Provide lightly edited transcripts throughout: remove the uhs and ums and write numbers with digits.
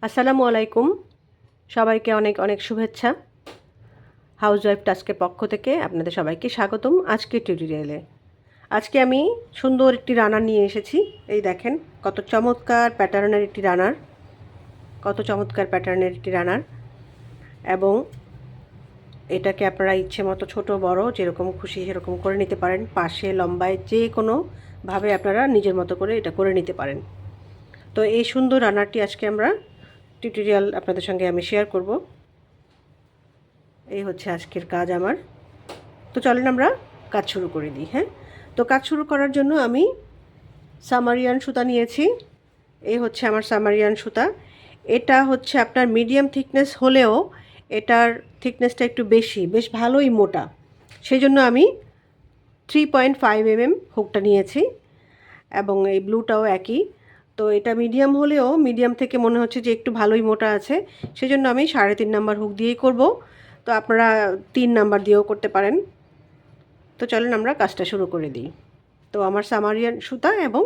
আসসালামু আলাইকুম। সবাইকে অনেক অনেক শুভেচ্ছা। হাউসওয়াইফ টাস্কের পক্ষ থেকে আপনাদের সবাইকে স্বাগতম আজকের টিউটোরিয়ালে। আজকে আমি সুন্দর একটি রানার নিয়ে এসেছি। এই দেখেন কত চমৎকার প্যাটার্নের একটি রানার, এবং এটাকে আপনারা ইচ্ছে মতো ছোট বড় যেরকম খুশি সেরকম করে নিতে পারেন। পাশে লম্বায় যে কোনোভাবে আপনারা নিজের মতো করে এটা করে নিতে পারেন। তো এই সুন্দর রানারটি আজকে আমরা টিউটোরিয়াল আপনাদের সঙ্গে আমি শেয়ার করব। এই হচ্ছে আজকের কাজ আমার। তো চলেন আমরা কাজ শুরু করে দিই। হ্যাঁ, তো কাজ শুরু করার জন্য আমি সামারিয়ান সুতা নিয়েছি। এই হচ্ছে আমার সামারিয়ান সুতা। এটা হচ্ছে আপনার মিডিয়াম থিকনেস হলেও এটার থিকনেসটা একটু বেশ ভালোই মোটা, সেই জন্য আমি 3.5 mm হুকটা নিয়েছি, এবং এই ব্লুটাও একই। তো এটা মিডিয়াম হলেও মিডিয়াম থেকে মনে হচ্ছে যে একটু ভালোই মোটা আছে, সেজন্য আমি 3.5 নাম্বার হুক দিয়েই করব। তো আপনারা 3 নাম্বার দিয়েও করতে পারেন। তো চলেন আমরা কাজটা শুরু করে দিই। তো আমার সামারিয়ান সুতা এবং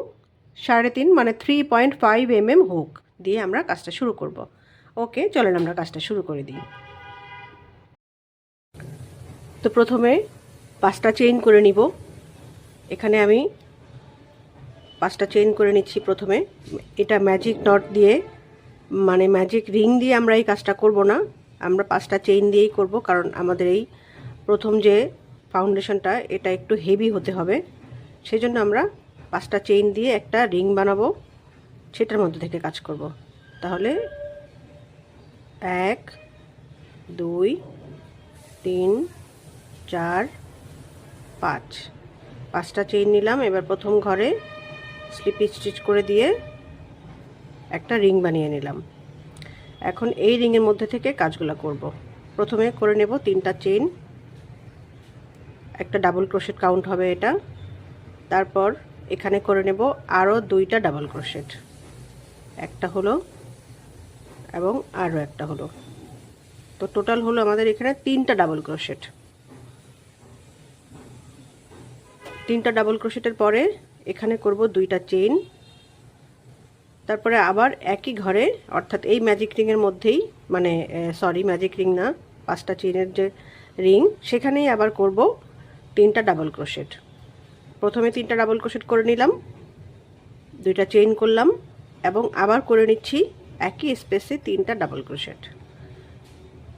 3.5 মানে 3.5 mm হুক দিয়ে আমরা কাজটা শুরু করব। ওকে, চলেন আমরা কাজটা শুরু করে দিই। তো প্রথমে 5টা চেইন করে নিব। এখানে আমি 5টা চেইন করে নিচ্ছি প্রথমে। এটা ম্যাজিক নট দিয়ে মানে ম্যাজিক রিং দিয়ে আমরা এই কাজটা করব না, আমরা 5টা চেইন দিয়েই করব, কারণ আমাদের এই প্রথম যে ফাউন্ডেশনটা এটা একটু হেভি হতে হবে, সেজন্য আমরা 5টা চেইন দিয়ে একটা রিং বানাবো, সেটার মধ্যে থেকে কাজ করব। তাহলে 1 2 3 4 5, 5টা চেইন নিলাম। এবার প্রথম ঘরে স্লিপ স্টিচ করে দিয়ে একটা রিং বানিয়ে নিলাম। এখন এই রিংয়ের মধ্যে থেকে কাজগুলো করব। প্রথমে করে নেব 3টা চেইন, একটা ডাবল ক্রোশেট কাউন্ট হবে এটা। তারপর এখানে করে নেব আরও 2টা ডাবল ক্রোশেট, একটা হলো এবং আরও একটা হলো। তো টোটাল হলো আমাদের এখানে 3টা ডাবল ক্রোশেট। 3টা ডাবল ক্রোশেটের পরে এখানে করব 2টা চেইন। তারপরে আবার একই ঘরে, অর্থাৎ এই ম্যাজিক রিংয়ের মধ্যেই, মানে ম্যাজিক রিং না, 5টা চেইনের যে রিং সেখানেই আবার করব 3টা ডাবল ক্রোশেট। প্রথমে 3টা ডাবল ক্রোশেট করে নিলাম, 2টা চেইন করলাম এবং আবার করে নিচ্ছি একই স্পেসে 3টা ডাবল ক্রোশেট।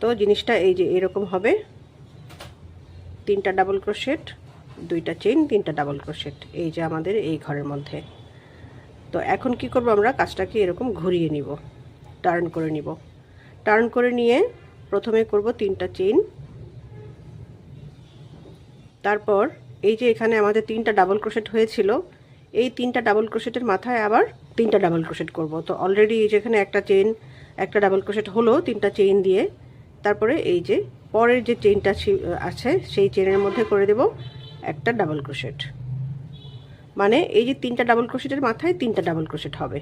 তো জিনিসটা এই যে এরকম হবে, 3টা ডাবল ক্রোশেট, 2টা চেইন, 3টা ডাবল ক্রোশেট, এই যে আমাদের এই ঘরের মধ্যে। তো এখন কি করব, আমরা কাজটাকে এরকম ঘুরিয়ে নিব, টার্ন করে নিব। টার্ন করে নিয়ে প্রথমে করব 3টা চেইন। তারপর এই যে এখানে আমাদের 3টা ডাবল ক্রোশেট হয়েছিল, এই 3টা ডাবল ক্রোশেটের মাথায় আবার 3টা ডাবল ক্রোশেট করব। তো অলরেডি এই যেখানে একটা চেইন, একটা ডাবল ক্রোশেট হলো 3টা চেইন দিয়ে। তারপরে এই যে পরের যে চেইনটা আছে সেই চেইনের মধ্যে করে দেব একটা ডাবল ক্রোশেট, মানে এই যে 3টা ডাবল ক্রোশেটের মাথায় 3টা ডাবল ক্রোশেট হবে।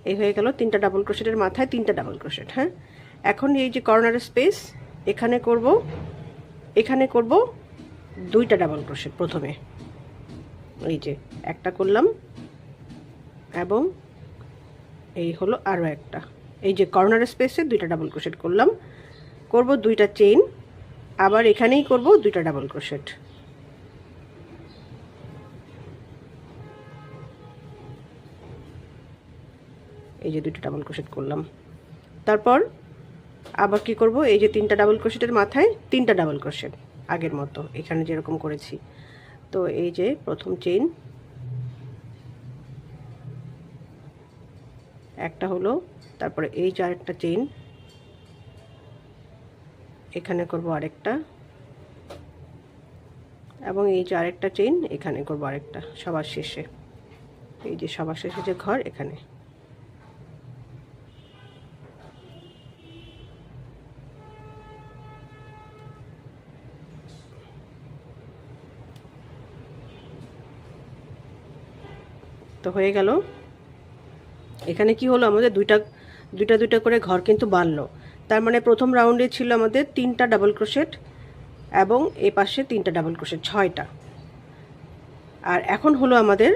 এই হয়ে গেল 3টা ডাবল ক্রোশেটের মাথায় 3টা ডাবল ক্রোশেট। হ্যাঁ, এখন এই যে কর্নার স্পেস এখানে করব 2টা ডাবল ক্রোশেট। প্রথমে এই যে একটা করলাম এবং এই হলো আরও একটা, এই যে কর্নার স্পেসে 2টা ডাবল ক্রোশেট করলাম। করব 2টা চেইন, আবার এখানেই করব 2টা ডাবল ক্রোশেট। এই যে 2টা ডাবল ক্রোশেট করলাম। তারপর আবার কি করব, এই যে 3টা ডাবল ক্রোশেটের মাথায় 3টা ডাবল ক্রোশেট, আগের মতো এখানে যেরকম করেছি। তো এই যে প্রথম চেইন একটা হলো, তারপরে এই যে আরেকটা চেইন, এখানে করব আরেকটা, এবং এই যে আরেকটা চেইন এখানে করব আরেকটা, সবার শেষে। এই যে সবার শেষে যে ঘর এখানে। তো হয়ে গেল। এখানে কি হলো, আমাদের দুইটা করে ঘর কিন্তু বাড়লো। তার মানে প্রথম রাউন্ডে ছিল আমাদের 3টা ডাবল ক্রোশেট এবং এই পাশে 3টা ডাবল ক্রোশেট, 6টা। আর এখন হলো আমাদের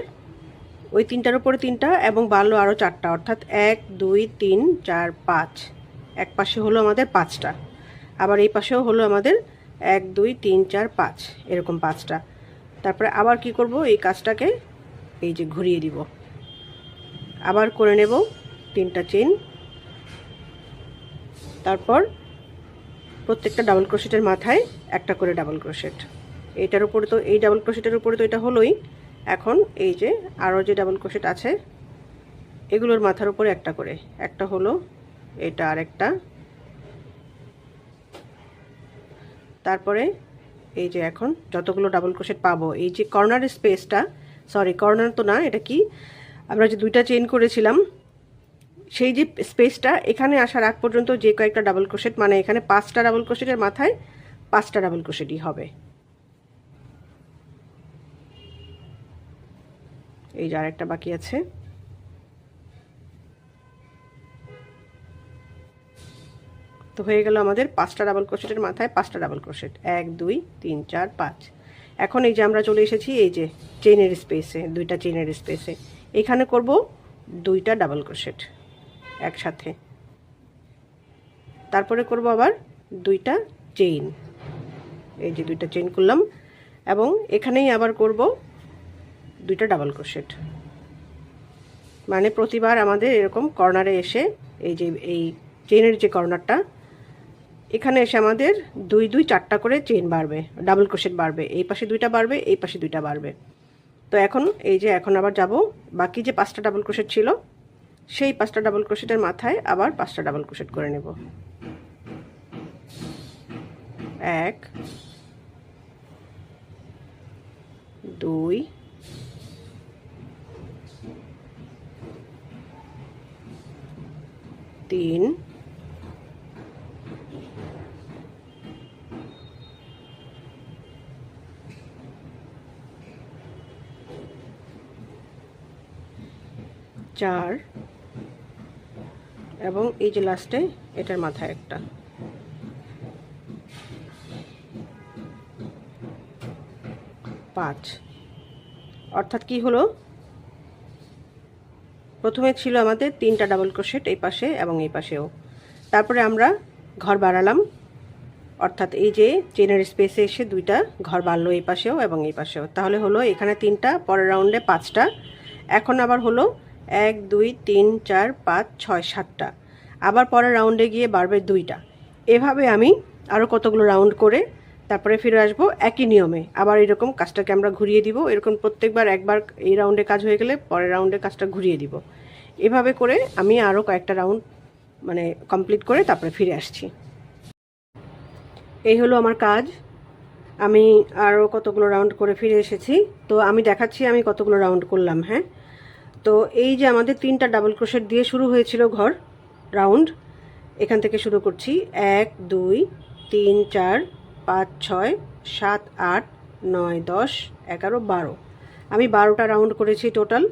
ওই তিনটার উপরে তিনটা এবং বাড়লো আরও চারটা, অর্থাৎ 1 2 3 4 5। এক পাশে হলো আমাদের 5টা, আবার এই পাশেও হলো আমাদের 1 2 3 4 5, এরকম 5টা। তারপরে আবার কি করব, এই কাজটাকে এই যে ঘুরিয়ে দিব, আবার করে নেব 3টা চেইন। তারপর প্রত্যেকটা ডাবল ক্রোশেটের মাথায় একটা করে ডাবল ক্রোশেট। এইটার উপরে তো, এই ডাবল ক্রোশেটের উপরে তো এটা হলোই। এখন এই যে আরও যে ডাবল ক্রোশেট আছে এগুলোর মাথার উপরে একটা করে, একটা হলো, এটা আরেকটা। তারপরে এই যে এখন যতগুলো ডাবল ক্রোশেট পাবো, এই যে কর্নারের স্পেসটা, সরি কর্নার তো না, এটা কি, আমরা যে 2টা চেইন করেছিলাম সেই যে স্পেসটা, এখানে আসার আগ পর্যন্ত যে কয়েকটা ডাবল ক্রোশেট, মানে এখানে 5টা ডাবল ক্রোশেটের মাথায় 5টা ডাবল ক্রোশেটই হবে। এই যে আরেকটা বাকি আছে। তো হয়ে গেল আমাদের 5টা ডাবল ক্রোশেটের মাথায় 5টা ডাবল ক্রোশেট, 1 2 3 4 5। এখন এই যে আমরা চলে এসেছি এই যে চেইনের স্পেসে, 2টা চেইনের স্পেসে, এখানে করব 2টা ডাবল ক্রোশেট একসাথে। তারপরে করব আবার 2টা চেইন, এই যে 2টা চেইন করলাম, এবং এখানেই আবার করব 2টা ডাবল ক্রোশেট। মানে প্রতিবার আমাদের এরকম কর্নারে এসে এই যে এই চেইনের যে কর্নারটা, এখানে এসে আমাদের 2 2 4টা করে চেইন বাড়বে, ডাবল ক্রোশেট বাড়বে, এই পাশে 2টা বাড়বে, এই পাশে 2টা বাড়বে। তো এখন এই যে এখন আবার যাব বাকি যে 5টা ডাবল ক্রোশেট ছিল সেই 5টা ডাবল ক্রোশেটের মাথায় আবার 5টা ডাবল ক্রোশেট করে নেব। 1 2 3 4 এবং এই যে লাস্টে এটার মাথায় একটা। 5, অর্থাৎ কি হলো, প্রথমে ছিল আমাদের 3টা ডাবল ক্রোশেট এই পাশে এবং এই পাশেও, তারপরে আমরা ঘর বাড়ালাম, অর্থাৎ এই যে চেনের স্পেসে এসে 2টা ঘর বাড়লো এই পাশেও এবং এই পাশেও, তাহলে হলো এখানে 3টা, পরের রাউন্ডে 5টা। এখন আবার হলো 1 2 3 4 5 6 7টা, আবার পরের রাউন্ডে গিয়ে বাড়বে 2টা। এভাবে আমি আরও কতগুলো রাউন্ড করে তারপরে ফিরে আসবো একই নিয়মে, আবার এরকম কাজটাকে আমরা ঘুরিয়ে দিব, এরকম প্রত্যেকবার একবার এই রাউন্ডে কাজ হয়ে গেলে পরের রাউন্ডে কাজটা ঘুরিয়ে দিব। এভাবে করে আমি আরও কয়েকটা রাউন্ড মানে কমপ্লিট করে তারপরে ফিরে আসছি। এই হলো আমার কাজ, আমি আরও কতগুলো রাউন্ড করে ফিরে এসেছি। তো আমি দেখাচ্ছি আমি কতগুলো রাউন্ড করলাম। হ্যাঁ, তো এই যে আমাদের 3টা ডাবল ক্রোশেট দিয়ে শুরু হয়েছিল ঘর রাউন্ড, এখান থেকে শুরু করছি। 1 2 3 4 5 6 7 8 9 10 11 12, আমি 12টা রাউন্ড করেছি টোটাল।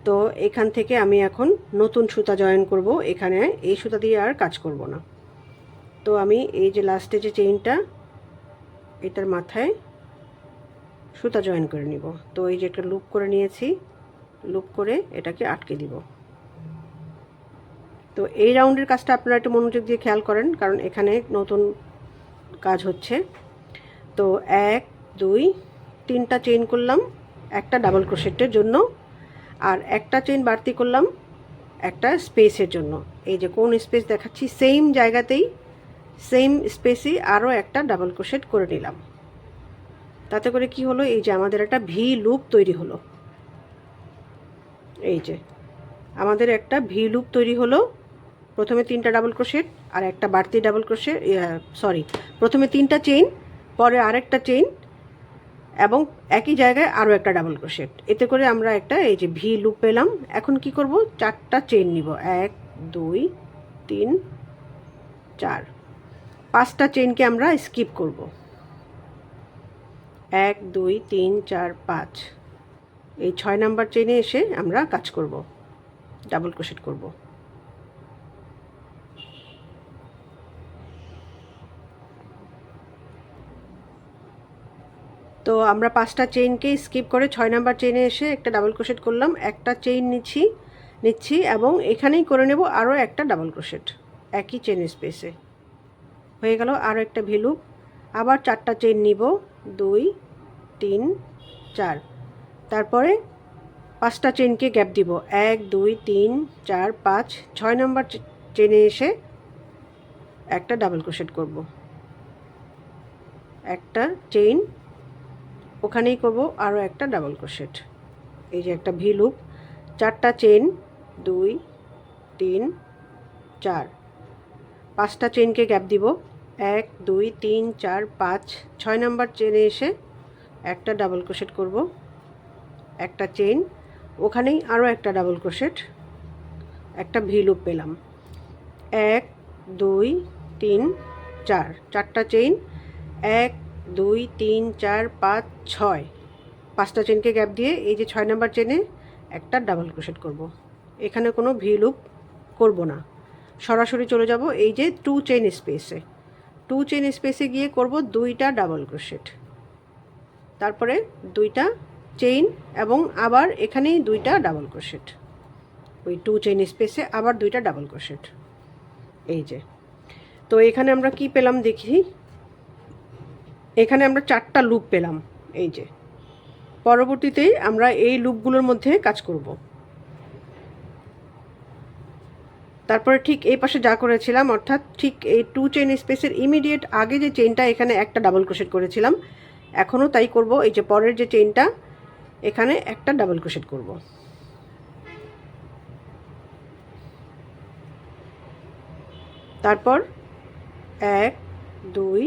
তো এখান থেকে আমি এখন নতুন সুতা জয়েন করব, এখানে এই সুতা দিয়ে আর কাজ করব না। তো আমি এই যে লাস্টে যে চেইনটা, এটার মাথায় সুতা জয়েন করে নিব। তো এই যে একটা লুপ করে নিয়েছি, লুপ করে এটাকে আটকে দিব। তো এই রাউন্ডের কাজটা আপনারা একটু মনোযোগ দিয়ে খেয়াল করেন, কারণ এখানে নতুন কাজ হচ্ছে। তো 1 2 3টা চেইন করলাম একটা ডাবল ক্রোশেটের জন্য, আর একটা চেইন বাড়তি করলাম একটা স্পেসের জন্য। এই যে কোন স্পেস দেখাচ্ছি সেম জায়গাতেই, সেম স্পেসে আরও একটা ডাবল ক্রোশেট করে নিলাম। তাতে করে কি হলো, এই যে আমাদের একটা ভি লুপ তৈরি হলো। এই যে আমাদের একটা ভি লুপ তৈরি হলো। প্রথমে 3টা ডাবল ক্রোশেট আর একটা বাড়তি ডাবল ক্রোশেট, প্রথমে 3টা চেইন, পরে আরেকটা চেইন এবং একই জায়গায় আরও একটা ডাবল ক্রোশেট, এতে করে আমরা একটা এই যে ভি লুপ পেলাম। এখন কি করব, 4টা চেইন নিব, 1 2 3 4, 5টা চেইনকে আমরা স্কিপ করব, 1 2 3 4 5। এই 6 নাম্বার চেইনে এসে আমরা কাজ করব, ডাবল ক্রোশেট করব। তো আমরা 5টা চেইনকে স্কিপ করে 6 নাম্বার চেইনে এসে একটা ডাবল ক্রোশেট করলাম, একটা চেইন নিচ্ছি এবং এখানেই করে নেব আরও একটা ডাবল ক্রোশেট একই চেইন স্পেসে। হয়ে গেল আরও একটা ভি লুপ। আবার 4টা চেইন নিব, 2 3 4, তারপরে 5টা চেইনকে গ্যাপ দিব, 1 2 3 4 5, 6 নাম্বার চেইনে এসে একটা ডাবল ক্রোশেট করব, একটা চেইন ওখানেই করব আরও একটা ডাবল ক্রোশেট। এই যে একটা ভি লুপ, 4টা চেইন, 2 3 4, 5টা চেইনকে গ্যাপ দিব, 1 2 3 4 5, 6 নাম্বার চেইনে এসে একটা ডাবল ক্রোশেট করব, একটা চেইন ওখানেই আরও একটা ডাবল ক্রোশেট, একটা ভি লুপ পেলাম, 1 2 3 4, 4টা চেইন, 1 2 3 4 5 6, 5টা চেইনকে গ্যাপ দিয়ে এই যে 6 নাম্বার চেইনে একটা ডাবল ক্রোশেট করব। এখানে কোনো ভি লুপ করব না, সরাসরি চলে যাব এই যে 2 চেইন স্পেসে। 2 চেইন স্পেসে গিয়ে করব 2টা ডাবল ক্রোশেট, তারপরে 2টা চেইন এবং আবার এখানেই 2টা ডাবল ক্রোশেট, ওই 2 চেইন স্পেসে আবার 2টা ডাবল ক্রোশেট। এই যে, তো এখানে আমরা কি পেলাম দেখি, এখানে আমরা 4টা লুপ পেলাম। এই যে পরবর্তীতে আমরা এই লুপগুলোর মধ্যে কাজ করব। তারপরে ঠিক এই পাশে যা করেছিলাম, অর্থাৎ ঠিক এই 2 চেইন স্পেসের ইমিডিয়েট আগে যে চেইনটা এখানে একটা ডাবল ক্রোশেট করেছিলাম, এখনও তাই করব। এই যে পরের যে চেইনটা এখানে একটা ডাবল ক্রোশেট করব, তারপর 1 2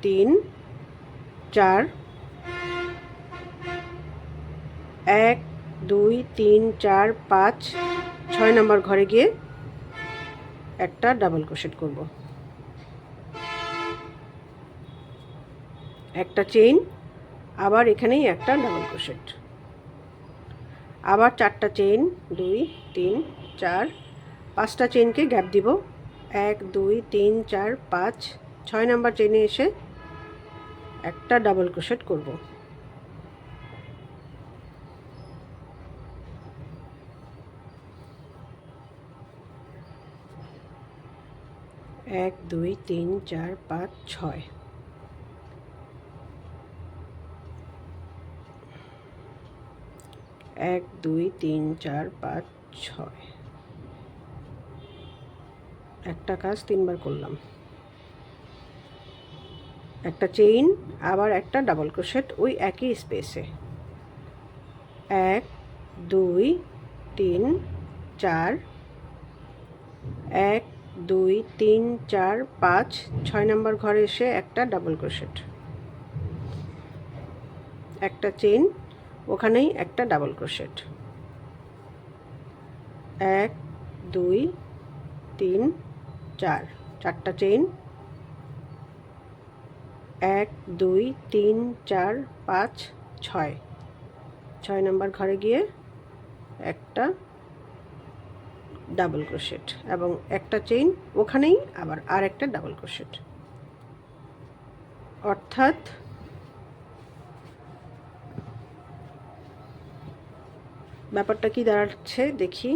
3 4, 1 2 3 4 5, 6 নাম্বার ঘরে গিয়ে একটা ডাবল ক্রোশেট করব, একটা চেইন, আবার এখানেই একটা ডাবল ক্রোশেট, আবার 4টা চেইন, 2 3 4, 5টা চেইনকে গ্যাপ দিব, 1 2 3 4 5, 6 নাম্বার চেইনে এসে একটা ডাবল ক্রোশেট করব, 1 2 3 4 5 6, 1 2 3 4 5 6, একটা কাজ 3বার করলাম, একটা চেইন, আবার একটা ডাবল ক্রোশেট ওই একই স্পেসে, 1 2 3 4, 1 2 3 4 5, 6 নাম্বার ঘরে এসে একটা ডাবল ক্রোশেট, একটা চেইন ওখানেই একটা ডাবল ক্রোশেট, 1 2 3 4, 4টা চেইন, 1 2 3 4 5 6, 6 নাম্বার ঘরে গিয়ে একটা ডাবল ক্রোশেট এবং একটা চেইন ওখানেই আবার আর একটা ডাবল ক্রোশেট। অর্থাৎ ব্যাপারটা কি দাঁড়াচ্ছে দেখি,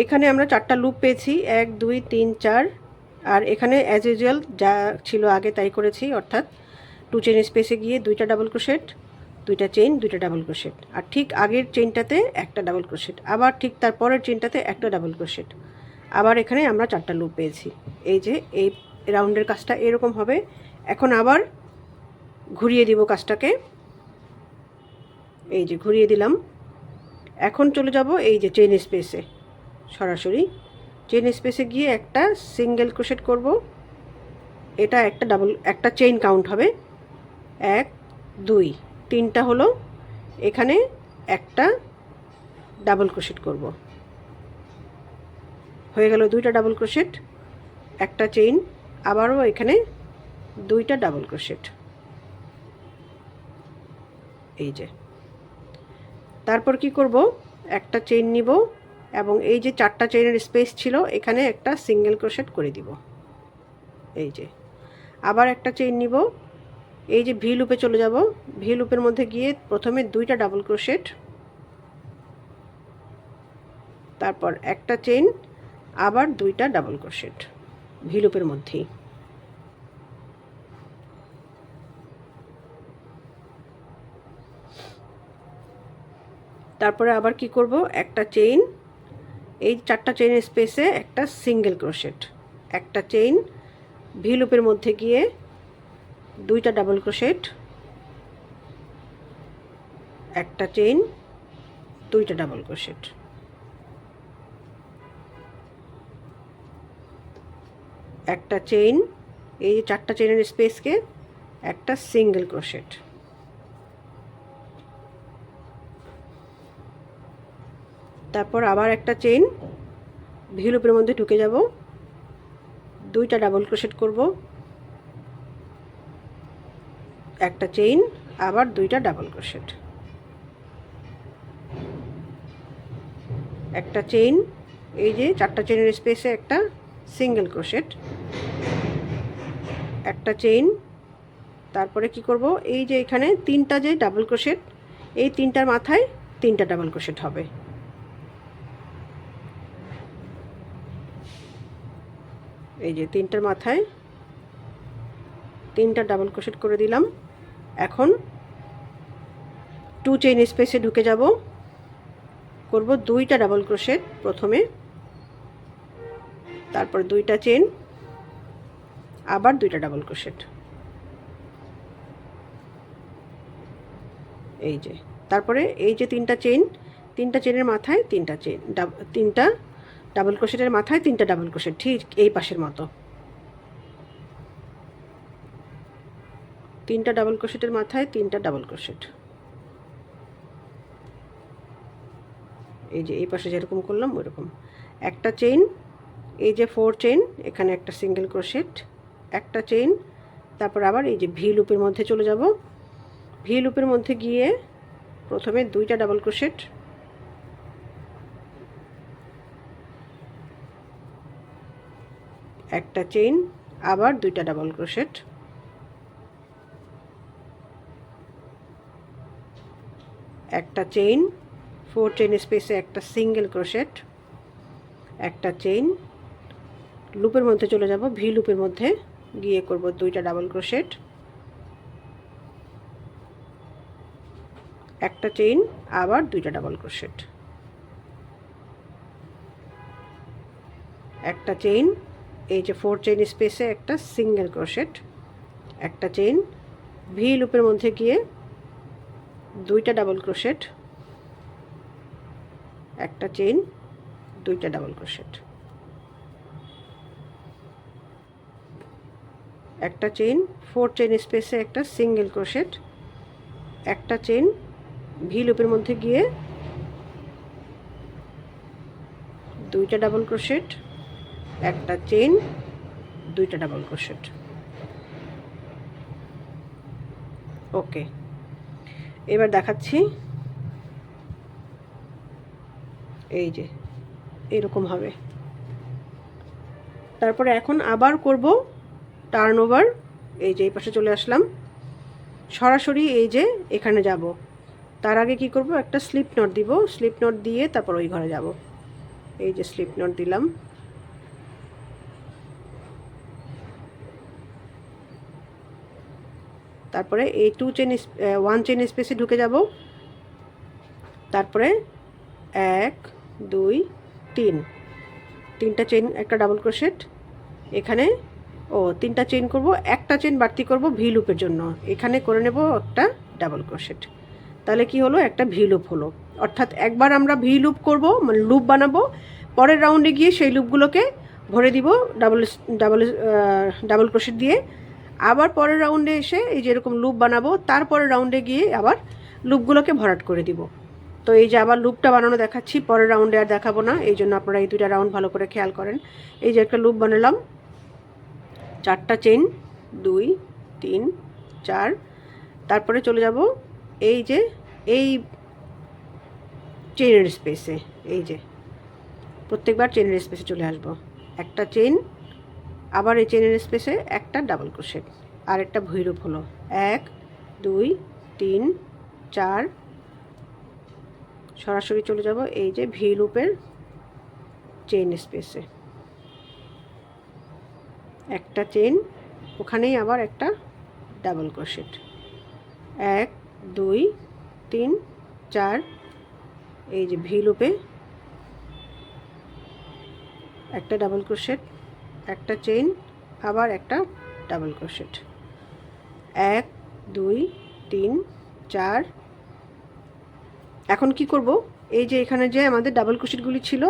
এখানে আমরা 4টা লুপ পেয়েছি, 1 2 3 4, আর এখানে অ্যাজ ইউজুয়াল যা ছিল আগে তাই করেছি, অর্থাৎ 2 চেইন স্পেসে গিয়ে 2টা ডাবল ক্রোশেট, 2টা চেইন, 2টা ডাবল ক্রোশেট, আর ঠিক আগের চেইনটাতে একটা ডাবল ক্রোশেট, আবার ঠিক তার পরের চেইনটাতে একটা ডাবল ক্রোশেট, আবার এখানে আমরা 4টা লুপ পেয়েছি। এই যে এই রাউন্ডের কাজটা এরকম হবে। এখন আবার ঘুরিয়ে দিব কাজটাকে, এই যে ঘুরিয়ে দিলাম। এখন চলে যাব এই যে চেইন স্পেসে, সরাসরি চেইন স্পেসে গিয়ে একটা সিঙ্গেল ক্রোশেট করব, এটা একটা চেইন কাউন্ট হবে, 1 2 3টা হলো, এখানে একটা ডাবল ক্রোশেট করব, হয়ে গেল 2টা ডাবল ক্রোশেট, একটা চেইন, আবারও এখানে 2টা ডাবল ক্রোশেট। এই যে তারপর কি করব, একটা চেইন নিব এবং এই যে 4টা চেইনের স্পেস ছিল এখানে একটা সিঙ্গেল ক্রোশেট করে দিব, এই যে আবার একটা চেইন নিব, এই যে ভি লুপে চলে যাব, ভি লুপের মধ্যে গিয়ে প্রথমে 2টা ডাবল ক্রোশেট, তারপর একটা চেইন, আবার 2টা ডাবল ক্রোশেট ভি লুপের মধ্যেই। তারপরে আবার কি করব, একটা চেইন, এই 4টা চেইনের স্পেসে একটা সিঙ্গেল ক্রোশেট, একটা চেইন, ভি লুপের মধ্যে গিয়ে 2টা ডাবল ক্রোশেট, একটা চেইন, 2টা ডাবল ক্রোশেট, একটা চেইন, এই 4টা চেইনের স্পেসকে একটা সিঙ্গেল ক্রোশেট, তারপর আবার একটা চেইন, ভি লুপের মধ্যে ঢুকে যাব, 2টা ডাবল ক্রোশেট করব, একটা চেইন, আবার 2টা ডাবল ক্রোশেট, একটা চেইন, এই যে 4টা চেইনের স্পেসে একটা সিঙ্গেল ক্রোশেট, একটা চেইন, তারপরে কি করব, এই যে এখানে 3টা যে ডাবল ক্রোশেট, এই 3টার মাথায় 3টা ডাবল ক্রোশেট হবে, এই যে 3টার মাথায় 3টা ডাবল ক্রোশেট করে দিলাম। এখন 2 চেইন স্পেসে ঢুকে যাব, করব 2টা ডাবল ক্রোশেট প্রথমে, তারপর 2টা চেইন, আবার 2টা ডাবল ক্রোশেট, এই যে তারপরে এই যে 3টা চেইন, 3টা চেইনের মাথায় 3টা চেইন, 3টা ডাবল ক্রোশেটের মাথায় 3টা ডাবল ক্রোশেট, ঠিক এই পাশের মতো, 3টা ডাবল ক্রোশেটের মাথায় 3টা ডাবল ক্রোশেট, এই যে এই পাশে যেরকম করলাম ওইরকম, একটা চেইন, এই যে 4 চেইন, এখানে একটা সিঙ্গেল ক্রোশেট, একটা চেইন, তারপর আবার এই যে ভি লুপের মধ্যে চলে যাব, ভি লুপের মধ্যে গিয়ে প্রথমে 2টা ডাবল ক্রোশেট, একটা চেইন, আবার 2টা ডাবল ক্রোশেট, একটা চেইন, 4 চেইন স্পেসে একটা সিঙ্গেল ক্রোশেট, একটা চেইন, লুপের মধ্যে চলে যাব, ভি লুপের মধ্যে গিয়ে করব 2টা ডাবল ক্রোশেট, একটা চেইন, আবার 2টা ডাবল ক্রোশেট, একটা চেইন, এই যে 4 চেইন স্পেসে একটা সিঙ্গেল ক্রোশেট, একটা চেইন, ভি লুপের মধ্যে গিয়ে 2টা ডাবল ক্রোশেট, একটা চেইন, 2টা ডাবল ক্রোশেট, একটা চেইন, 4 চেইন স্পেসে একটা সিঙ্গেল ক্রোশেট, একটা চেইন, ভি লুপের মধ্যে গিয়ে 2টা ডাবল ক্রোশেট, একটা চেইন, 2টা ডাবল ক্রোশেট। ওকে, এবার দেখাচ্ছি, এই যে এরকম হবে। তারপরে এখন আবার করব টার্ন ওভার, এই যে এই পাশে চলে আসলাম, সরাসরি এই যে এখানে যাব, তার আগে কি করব, একটা স্লিপ নট দিব, স্লিপ নট দিয়ে তারপর ওই ঘরে যাব, এই যে স্লিপ নট দিলাম, তারপরে এই 1 চেইন স্পেসে ঢুকে যাব, তারপরে 1 2 3, 3টা চেইন, একটা ডাবল ক্রোশেট, এখানে 3টা চেইন করব, একটা চেইন বাড়তি করব ভি লুপের জন্য, এখানে করে নেব একটা ডাবল ক্রোশেট, তাহলে কি হলো, একটা ভি লুপ হলো। অর্থাৎ একবার আমরা ভি লুপ করব, মানে লুপ বানাবো, পরের রাউন্ডে গিয়ে সেই লুপগুলোকে ভরে দিব ডাবল ডাবল ডাবল ক্রোশেট দিয়ে, আবার পরের রাউন্ডে এসে এই যে এরকম লুপ বানাবো, তারপরের রাউন্ডে গিয়ে আবার লুপগুলোকে ভরাট করে দিব। তো এই যে আবার লুপটা বানানো দেখাচ্ছি, পরের রাউন্ডে আর দেখাবো না, এই জন্য আপনারা এই 2টা রাউন্ড ভালো করে খেয়াল করেন। এই যে একটা লুপ বানালাম, 4টা চেইন, 2 3 4, তারপরে চলে যাব এই যে এই চেইনের স্পেসে, এই যে প্রত্যেকবার চেইনের স্পেসে চলে আসব, একটা চেইন, আবার এই চেনের স্পেসে একটা ডাবল ক্রোশেট, আর একটা ভুঁইরূপ হলো 1 2 3 4, সরাসরি চলে যাব এই যে ভি লুপের চেইন স্পেসে, একটা চেইন, ওখানেই আবার একটা ডাবল ক্রোশেট, 1 2 3 4, এই যে ভি লুপে একটা ডাবল ক্রোশেট, একটা চেইন, আবার একটা ডাবল ক্রোশেট, 1 2 3 4। এখন কি করব, এই যে এখানে যে আমাদের ডাবল ক্রোশেটগুলি ছিল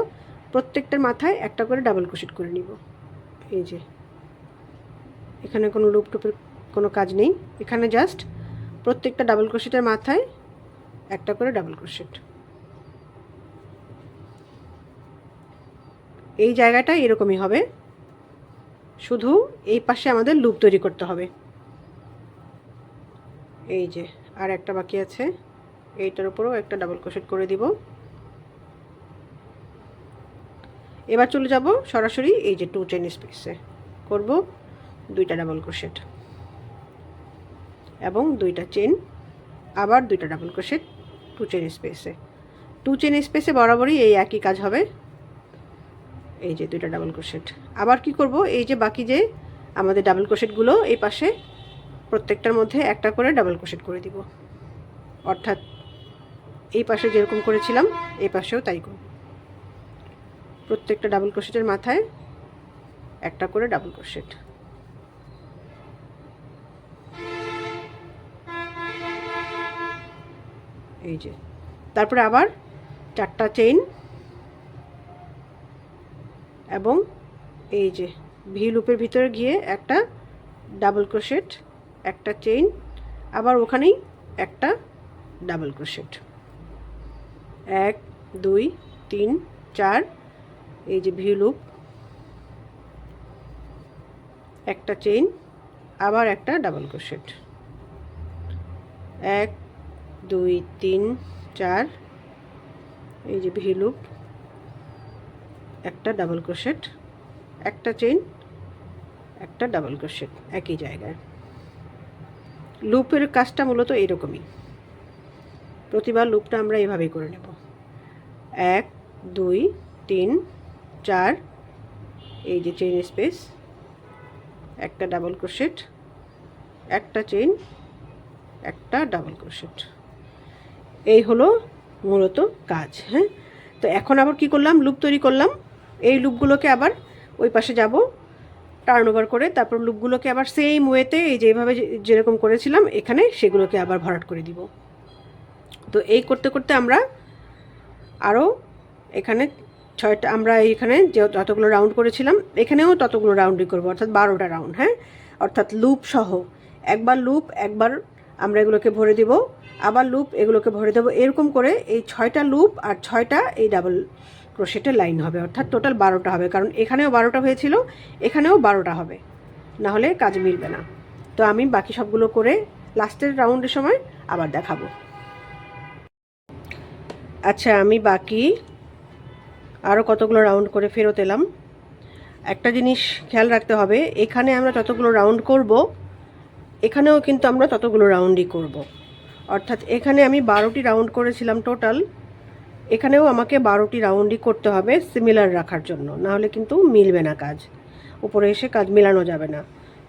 প্রত্যেকটার মাথায় একটা করে ডাবল ক্রোশেট করে নিব। এই যে এখানে কোনো লুপ টুপের কোনো কাজ নেই, এখানে জাস্ট প্রত্যেকটা ডাবল ক্রোশেটের মাথায় একটা করে ডাবল ক্রোশেট। এই জায়গাটা এরকমই হবে, শুধু এই পাশে আমাদের লুপ তৈরি করতে হবে। এই যে আর একটা বাকি আছে, এইটার উপরও একটা ডাবল ক্রোশেট করে দিব। এবার চলে যাব সরাসরি এই যে 2 চেইন স্পেসে, করব 2টা ডাবল ক্রোশেট এবং 2টা চেইন, আবার 2টা ডাবল ক্রোশেট 2 চেইন স্পেসে। 2 চেইন স্পেসে বরাবরই এই একই কাজ হবে, এই যে 2টা ডাবল ক্রোশেট। আবার কি করব, এই যে বাকি যে আমাদের ডাবল ক্রোশেটগুলো এই পাশে প্রত্যেকটার মধ্যে একটা করে ডাবল ক্রোশেট করে দিব, অর্থাৎ এই পাশে যেরকম করেছিলাম এই পাশেও তাই করব। প্রত্যেকটা ডাবল ক্রোশেটের মাথায় একটা করে ডাবল ক্রোশেট, এই যে তারপরে আবার 4টা চেইন এবং এই যে ভি লুপের ভিতরে গিয়ে একটা ডাবল ক্রোশেট, একটা চেইন, আবার ওখানেই একটা ডাবল ক্রোশেট, 1 2 3 4, এই যে ভি লুপ, একটা চেইন, আবার একটা ডাবল ক্রোশেট, 1 2 3 4, এই যে ভি লুপ, একটা ডাবল ক্রোশেট, একটা চেইন, একটা ডাবল ক্রোশেট একই জায়গায়। লুপের কাজটা মূলত এরকমই, প্রতিবার লুপটা আমরা এভাবেই করে নেব। 1 2 3 4, এই যে চেইন স্পেস, একটা ডাবল ক্রোশেট, একটা চেইন, একটা ডাবল ক্রোশেট, এই হলো মূলত কাজ। হ্যাঁ, তো এখন আবার কি করলাম, লুপ তৈরি করলাম। এই লুপগুলোকে আবার ওই পাশে যাব টার্ন ওভার করে, তারপর লুপগুলোকে আবার সেম ওয়েতে এই যেভাবে যেরকম করেছিলাম এখানে সেগুলোকে আবার ভরাট করে দিব। তো এই করতে করতে আমরা আরও এখানে 6টা, আমরা এইখানে যে যতগুলো রাউন্ড করেছিলাম এখানেও ততগুলো রাউন্ডই করব, অর্থাৎ 12টা রাউন্ড। হ্যাঁ, অর্থাৎ লুপ সহ, একবার লুপ, একবার আমরা এগুলোকে ভরে দেব, আবার লুপ, এগুলোকে ভরে দেব, এরকম করে এই 6টা লুপ আর 6টা এই ডাবল ক্রোশেটের লাইন হবে, অর্থাৎ টোটাল 12টা হবে। কারণ এখানেও 12টা হয়েছিল, এখানেও 12টা হবে, না হলে কাজ মিলবে না। তো আমি বাকি সবগুলো করে লাস্টের রাউন্ডের সময় আবার দেখাবো। আচ্ছা, আমি বাকি আরও কতগুলো রাউন্ড করে ফেরত এলাম। একটা জিনিস খেয়াল রাখতে হবে, এখানে আমরা যতগুলো রাউন্ড করব এখানেও কিন্তু আমরা ততগুলো রাউন্ডই করব, অর্থাৎ এখানে আমি 12টি রাউন্ড করেছিলাম টোটাল, এখানেও আমাকে 12টি রাউন্ডই করতে হবে সিমিলার রাখার জন্য, না হলে কিন্তু মিলবে না কাজ, উপরে এসে কাজ মেলানো যাবে না।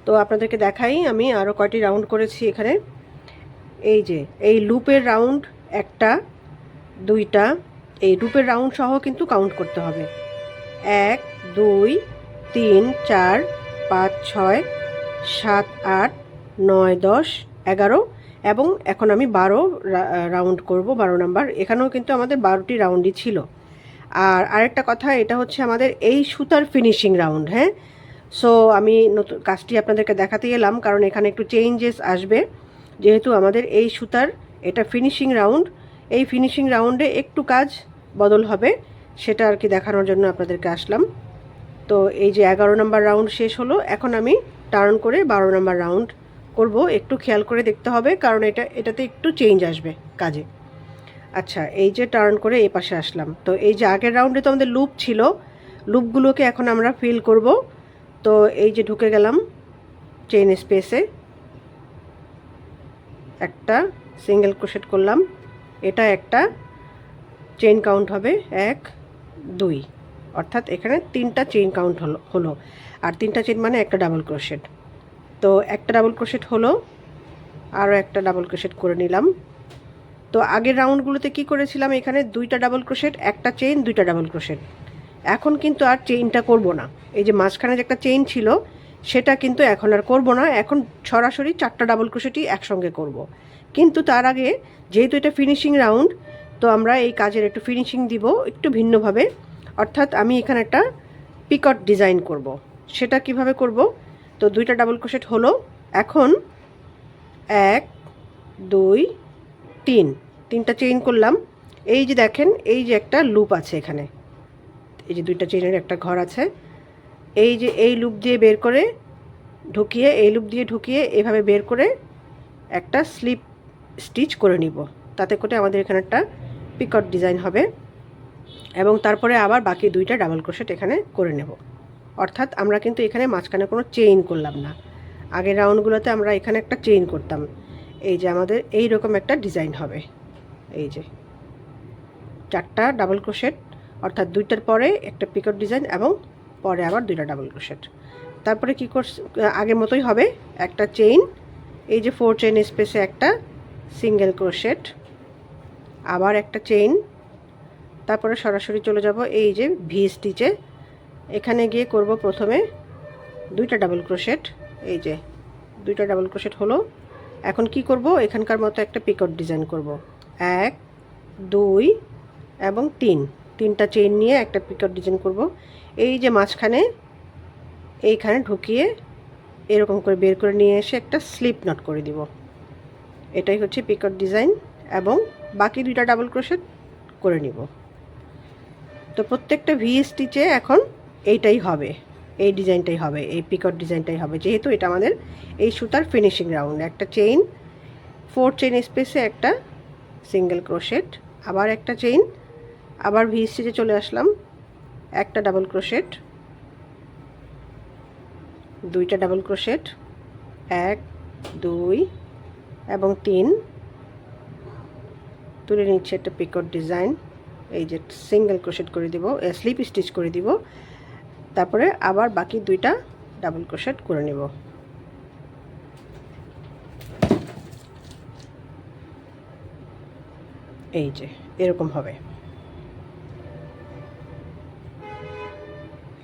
তো আপনাদেরকে দেখাই আমি আরও কয়টি রাউন্ড করেছি এখানে। এই যে এই লুপের রাউন্ড 1টা 2টা, এই লুপের রাউন্ড সহ কিন্তু কাউন্ট করতে হবে, 1 2 3 4 5 6 7 8 9 10 11, এবং এখন আমি 12 রাউন্ড করব, 12 নাম্বার। এখানেও কিন্তু আমাদের 12টি রাউন্ডই ছিল। আর আরেকটা কথা, এটা হচ্ছে আমাদের এই সুতার ফিনিশিং রাউন্ড। হ্যাঁ, সো আমি নতুন কাজটি আপনাদেরকে দেখাতে এলাম, কারণ এখানে একটু চেঞ্জেস আসবে, যেহেতু আমাদের এই সুতার এটা ফিনিশিং রাউন্ড। এই ফিনিশিং রাউন্ডে একটু কাজ বদল হবে, সেটা আর কি দেখানোর জন্য আপনাদেরকে আসলাম। তো এই যে 11 নম্বর রাউন্ড শেষ হলো, এখন আমি টার্ন করে 12 নম্বর রাউন্ড করব। একটু খেয়াল করে দেখতে হবে, কারণ এটাতে একটু চেঞ্জ আসবে কাজে। আচ্ছা, এই যে টার্ন করে এই পাশে আসলাম, তো এই যে আগের রাউন্ডে তো আমাদের লুপ ছিল, লুপগুলোকে এখন আমরা ফিল করব তো এই যে ঢুকে গেলাম চেইন স্পেসে, একটা সিঙ্গেল ক্রোশেট করলাম, এটা একটা চেইন কাউন্ট হবে 1 2, অর্থাৎ এখানে 3টা চেইন কাউন্ট হলো আর 3টা চেইন মানে একটা ডাবল ক্রোশেট। তো একটা ডাবল ক্রোশেট হলো, আরও একটা ডাবল ক্রোশেট করে নিলাম। তো আগের রাউন্ডগুলোতে কি করেছিলাম, এখানে 2টা ডাবল ক্রোশেট, একটা চেইন, 2টা ডাবল ক্রোশেট। এখন কিন্তু আর চেইনটা করব না, এই যে মাঝখানে যে একটা চেইন ছিল সেটা কিন্তু এখন আর করব না, এখন সরাসরি 4টা ডাবল ক্রোশেটই একসঙ্গে করব। কিন্তু তার আগে যেহেতু এটা ফিনিশিং রাউন্ড, তো আমরা এই কাজের একটু ফিনিশিং দিব একটু ভিন্নভাবে, অর্থাৎ আমি এখানে একটা পিকট ডিজাইন করব। সেটা কিভাবে করব, তো 2টা ডাবল ক্রোশেট হলো, এখন 1 2 3, 3টা চেইন করলাম। এই যে দেখেন এই যে একটা লুপ আছে এখানে, এই যে 2টা চেইনের একটা ঘর আছে, এই যে এই লুপ দিয়ে বের করে ঢুকিয়ে, এই লুপ দিয়ে ঢুকিয়ে এভাবে বের করে একটা স্লিপ স্টিচ করে নিব, তাতে করে আমাদের এখানে একটা পিকট ডিজাইন হবে। এবং তারপরে আবার বাকি 2টা ডাবল ক্রোশেট এখানে করে নেব, অর্থাৎ আমরা কিন্তু এখানে মাঝখানে কোনো চেইন করলাম না। আগের রাউন্ডগুলোতে আমরা এখানে একটা চেইন করতাম। এই যে আমাদের এই রকম একটা ডিজাইন হবে, এই যে 4টা ডাবল ক্রোশেট, অর্থাৎ 2টার পরে একটা পিকট ডিজাইন এবং পরে আবার 2টা ডাবল ক্রোশেট। তারপরে কী করছে, আগের মতোই হবে, একটা চেইন, এই যে 4 চেইন স্পেসে একটা সিঙ্গেল ক্রোশেট, আবার একটা চেইন, তারপরে সরাসরি চলে যাব এই যে ভি স্টিচে, এখানে গিয়ে করব প্রথমে 2টা ডাবল ক্রোশেট, এই যে 2টা ডাবল ক্রোশেট হলো। এখন কি করব, এখানকার মতো একটা পিকট ডিজাইন করব, 1 2 এবং 3, 3টা চেইন নিয়ে একটা পিকট ডিজাইন করব। এই যে মাঝখানে এইখানে ঢুকিয়ে এরকম করে বের করে নিয়ে এসে একটা স্লিপ নট করে দিব, এটাই হচ্ছে পিকট ডিজাইন। এবং বাকি 2টা ডাবল ক্রোশেট করে নিব। তো প্রত্যেকটা ভি স্টিচে এখন এইটাই হবে, এই ডিজাইনটাই হবে, এই পিকট ডিজাইনটাই হবে, যেহেতু এটা আমাদের এই সুতার ফিনিশিং রাউন্ড। একটা চেইন, 4 চেইন স্পেসে একটা সিঙ্গেল ক্রোশেট, আবার একটা চেইন, আবার ভি স্টিচে চলে আসলাম, একটা ডাবল ক্রোশেট, 2টা ডাবল ক্রোশেট, 1 2 এবং 3, তুলে নিচ্ছে একটা পিকট ডিজাইন, এই যে সিঙ্গেল ক্রোশেট করে দিব, স্লিপ স্টিচ করে দিব, তারপরে আবার বাকি 2টা ডাবল ক্রোশেট করে নেব। এই যে এরকম হবে,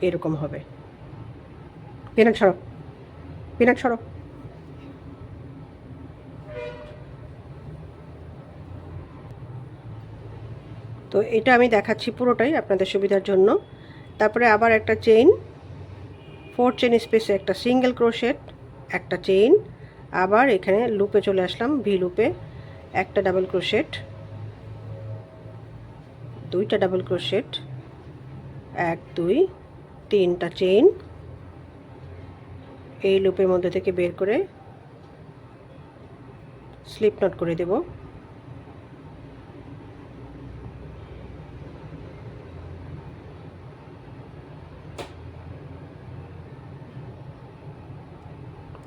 এরকম হবে। পিনাট সরো, পিনাট সরো। তো এটা আমি দেখাচ্ছি পুরোটাই আপনাদের সুবিধার জন্য। তারপরে আবার একটা চেইন, 4 চেইন স্পেসে একটা সিঙ্গেল ক্রোশেট, একটা চেইন, আবার এখানে লুপে চলে আসলাম, ভি লুপে একটা ডাবল ক্রোশেট, 2টা ডাবল ক্রোশেট, 1 2 3টা চেইন, এই লুপের মধ্যে থেকে বের করে স্লিপ নট করে দেব।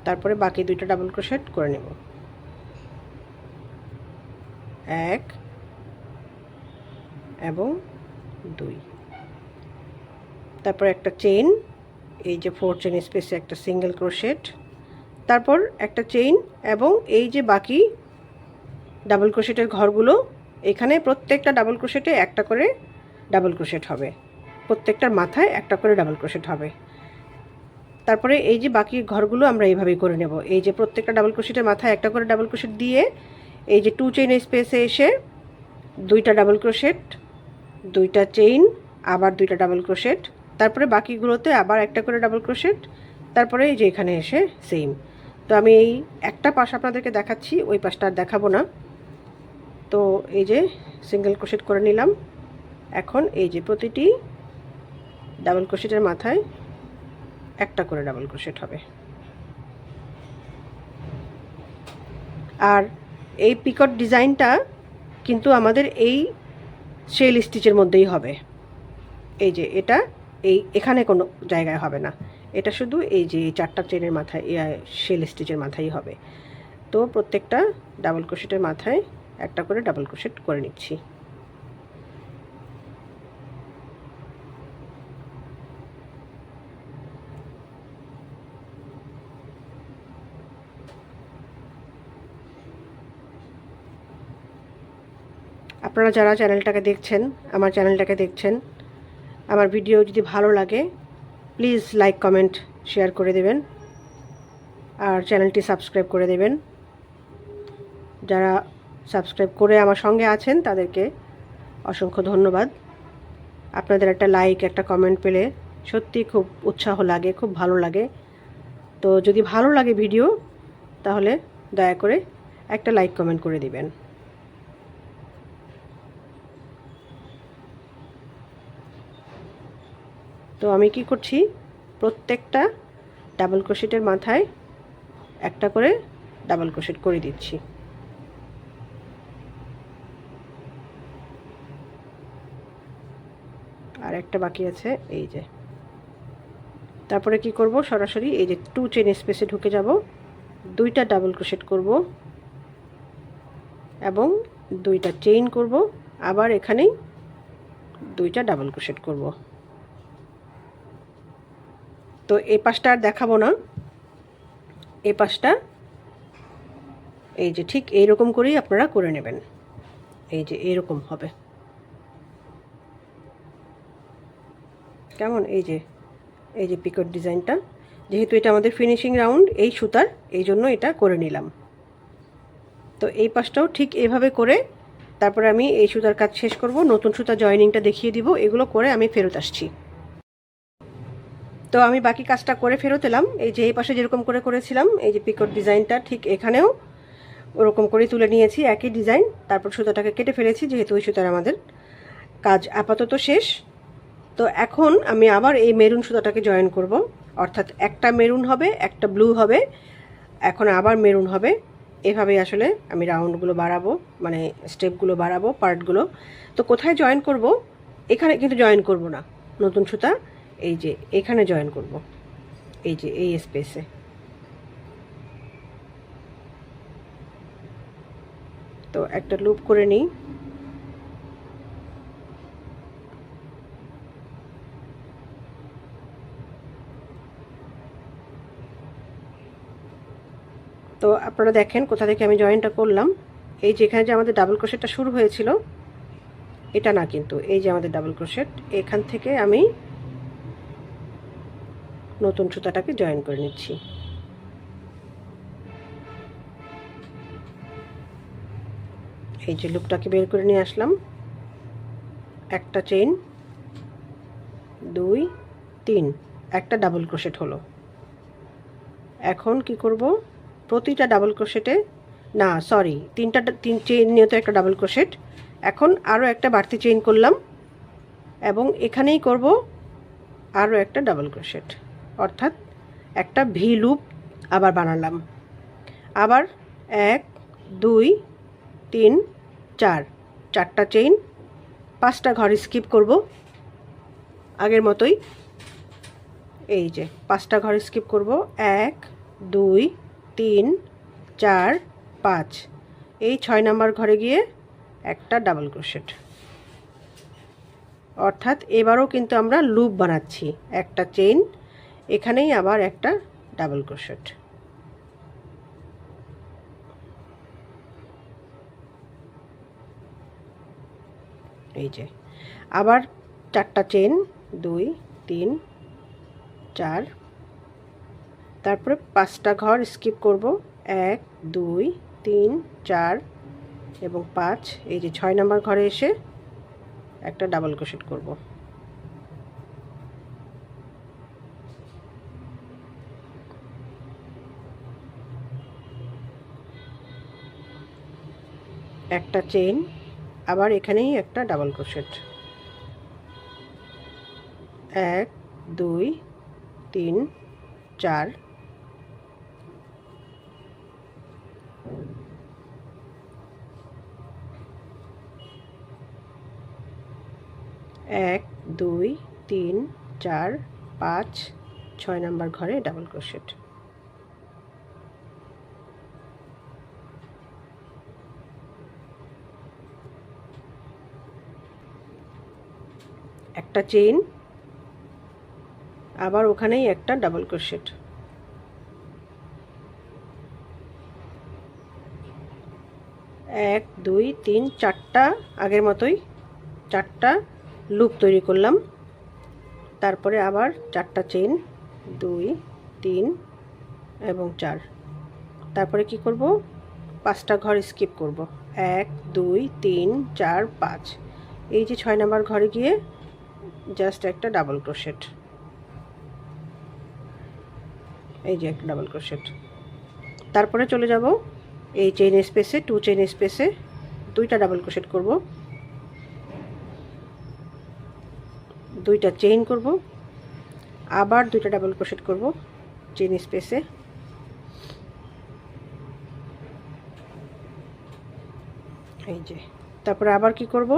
তারপরে বাকি 2টা ডাবল ক্রোশেট করে নেব, 1 এবং 2, তারপর একটা চেইন, এই যে 4 চেইন স্পেসে একটা সিঙ্গেল ক্রোশেট, তারপর একটা চেইন, এবং এই যে বাকি ডাবল ক্রোশেটের ঘরগুলো, এখানে প্রত্যেকটা ডাবল ক্রোশেটে একটা করে ডাবল ক্রোশেট হবে, প্রত্যেকটার মাথায় একটা করে ডাবল ক্রোশেট হবে। তারপরে এই যে বাকি ঘরগুলো আমরা এইভাবেই করে নেব, এই যে প্রত্যেকটা ডাবল ক্রোশেটের মাথায় একটা করে ডাবল ক্রোশেট দিয়ে এই যে 2 চেইন স্পেসে এসে 2টা ডাবল ক্রোশেট, 2টা চেইন, আবার 2টা ডাবল ক্রোশেট, তারপরে বাকিগুলোতে আবার একটা করে ডাবল ক্রোশেট, তারপরে এই যে এখানে এসে সেম। তো আমি এই একটা পাশ আপনাদেরকে দেখাচ্ছি, ওই পাশটা আর দেখাবো না। তো এই যে সিঙ্গেল ক্রোশেট করে নিলাম, এখন এই যে প্রতিটি ডাবল ক্রোশেটের মাথায় একটা করে ডাবল ক্রোশেট হবে। আর এই পিকট ডিজাইনটা কিন্তু আমাদের এই শেল স্টিচের মধ্যেই হবে, এই যে এটা এখানে কোনো জায়গায় হবে না, এটা শুধু এই যে 4টা চেনের মাথায় শেল স্টিচের মাথায় হবে। তো প্রত্যেকটা ডাবল ক্রোশেটের মাথায় একটা করে ডাবল ক্রোশেট করে নিচ্ছি। আপনারা যারা আমার চ্যানেলটাকে দেখছেন, আমার ভিডিও যদি ভালো লাগে প্লিজ লাইক কমেন্ট শেয়ার করে দেবেন আর চ্যানেলটি সাবস্ক্রাইব করে দেবেন। যারা সাবস্ক্রাইব করে আমার সঙ্গে আছেন তাদেরকে অসংখ্য ধন্যবাদ। আপনাদের একটা লাইক, একটা কমেন্ট পেলে সত্যি খুব উৎসাহ লাগে, খুব ভালো লাগে। তো যদি ভালো লাগে ভিডিও তাহলে দয়া করে একটা লাইক কমেন্ট করে দিবেন। তো আমি কি করছি, প্রত্যেকটা ডাবল ক্রোশেটের মাথায় একটা করে ডাবল ক্রোশেট করে দিচ্ছি। আর একটা বাকি আছে, এই যে। তারপরে কি করব, সরাসরি এই যে 2 চেন স্পেসে ঢুকে যাব, 2টা ডাবল ক্রোশেট করব এবং 2টা চেইন করব, আবার এখানেই 2টা ডাবল ক্রোশেট করব। তো এই পাশটা আর দেখাবো না, এই পাশটা এই যে ঠিক এইরকম করেই আপনারা করে নেবেন। এই যে এরকম হবে, কেমন? এই যে পিকট ডিজাইনটা, যেহেতু এটা আমাদের ফিনিশিং রাউন্ড এই সুতার, এই জন্য এটা করে নিলাম। তো এই পাশটাও ঠিক এভাবে করে তারপরে আমি এই সুতার কাজ শেষ করব, নতুন সুতা জয়েনিংটা দেখিয়ে দিব। এগুলো করে আমি ফেরত আসছি। তো আমি বাকি কাজটা করে ফেরত এলাম। এই যে এই পাশে যেরকম করে করেছিলাম, এই যে পিকট ডিজাইনটা ঠিক এখানেও ওরকম করে তুলে নিয়েছি, একই ডিজাইন। তারপর সুতাটাকে কেটে ফেলেছি, যেহেতু ওই সুতার আমাদের কাজ আপাতত শেষ। তো এখন আমি আবার এই মেরুন সুতাটাকে জয়েন করব, অর্থাৎ একটা মেরুন হবে, একটা ব্লু হবে, এখন আবার মেরুন হবে। এভাবেই আসলে আমি রাউন্ডগুলো বাড়াবো, মানে স্টেপগুলো বাড়াবো, পার্টগুলো। তো কোথায় জয়েন করব, এখানে কিন্তু জয়েন করব না, নতুন সুতা এই যে এখানে জয়েন করব, এই যে এই স্পেসে। তো একটা লুপ করে নিই। তো আপনারা দেখেন কোথা থেকে আমি জয়েনটা করলাম। এই যে এখানে যে আমাদের ডাবল ক্রোশেটটা শুরু হয়েছিল, এটা না কিন্তু, এই যে আমাদের ডাবল ক্রোশেট, এখান থেকে আমি নতুন সুতাটাকে জয়েন করে নিচ্ছি। এই যে লুপটাকে বের করে নিয়ে আসলাম, একটা চেইন, 2 3, একটা ডাবল ক্রোশেট হলো। এখন কি করব, প্রতিটা ডাবল ক্রোশেটে, না সরি, 3 চেইন নিয়ে তো একটা ডাবল ক্রোশেট, এখন আরও একটা বাড়তি চেইন করলাম এবং এখানেই করব আরও একটা ডাবল ক্রোশেট, অর্থাৎ একটা ভি লুপ আবার বানালাম। আবার 1 2 3 4, 4টা চেইন, 5টা ঘর স্কিপ করব আগের মতোই। এই যে 5টা ঘর স্কিপ করব, 1 2 3 4 5, এই 6 নাম্বার ঘরে গিয়ে একটা ডাবল ক্রোশেট, অর্থাৎ এবারও কিন্তু আমরা লুপ বানাচ্ছি, একটা চেইন, এখানেই আবার একটা ডাবল ক্রোশেট। এই যে আবার 4টা চেইন, 2 3 4, তারপরে 5টা ঘর স্কিপ করব, 1 2 3 4 এবং 5, এই যে 6 নাম্বার ঘরে এসে একটা ডাবল ক্রোশেট করব। একটা চেইন, আবার এখানেই একটা ডাবল ক্রোশেট, 1 2 3 4, এক 2 3 4 5, 6 নাম্বার ঘরে ডাবল ক্রোশেট। একটা চেইন, আবার ওখানেই একটা ডাবল ক্রোশেট, 1 2 3 4টা আগের মতোই 4টা লুপ তৈরি করলাম। তারপরে আবার 4টা চেইন, 2 3 এবং 4। তারপরে কি করব, 5টা ঘর স্কিপ করব, 1 2 3 4 5। এই যে 6 নাম্বার ঘরে গিয়ে জাস্ট একটা ডাবল ক্রোশেট, এই যে একটা ডাবল ক্রোশেট। তারপরে চলে যাব এই চেইন স্পেসে, 2 চেইন স্পেসে 2টা ডাবল ক্রোশেট করব, 2টা চেইন করব, আবার 2টা ডাবল ক্রোশেট করব চেইন স্পেসে, এই যে। তারপরে আবার কি করব,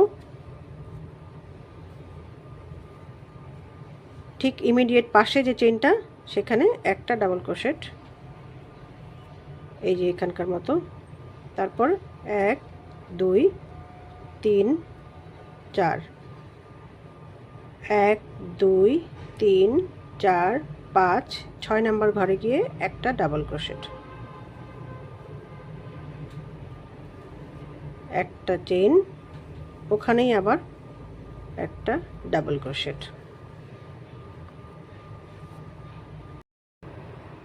ঠিক ইমিডিয়েট পাশে যে চেইনটা সেখানে একটা ডাবল ক্রোশেট, এই যে এখানকার মতো। তারপর 1 2 3 4, 1 2 3 4 5, 6 নাম্বার ঘরে গিয়ে একটা ডাবল ক্রোশেট, একটা চেইন, ওখানেই আবার একটা ডাবল ক্রোশেট।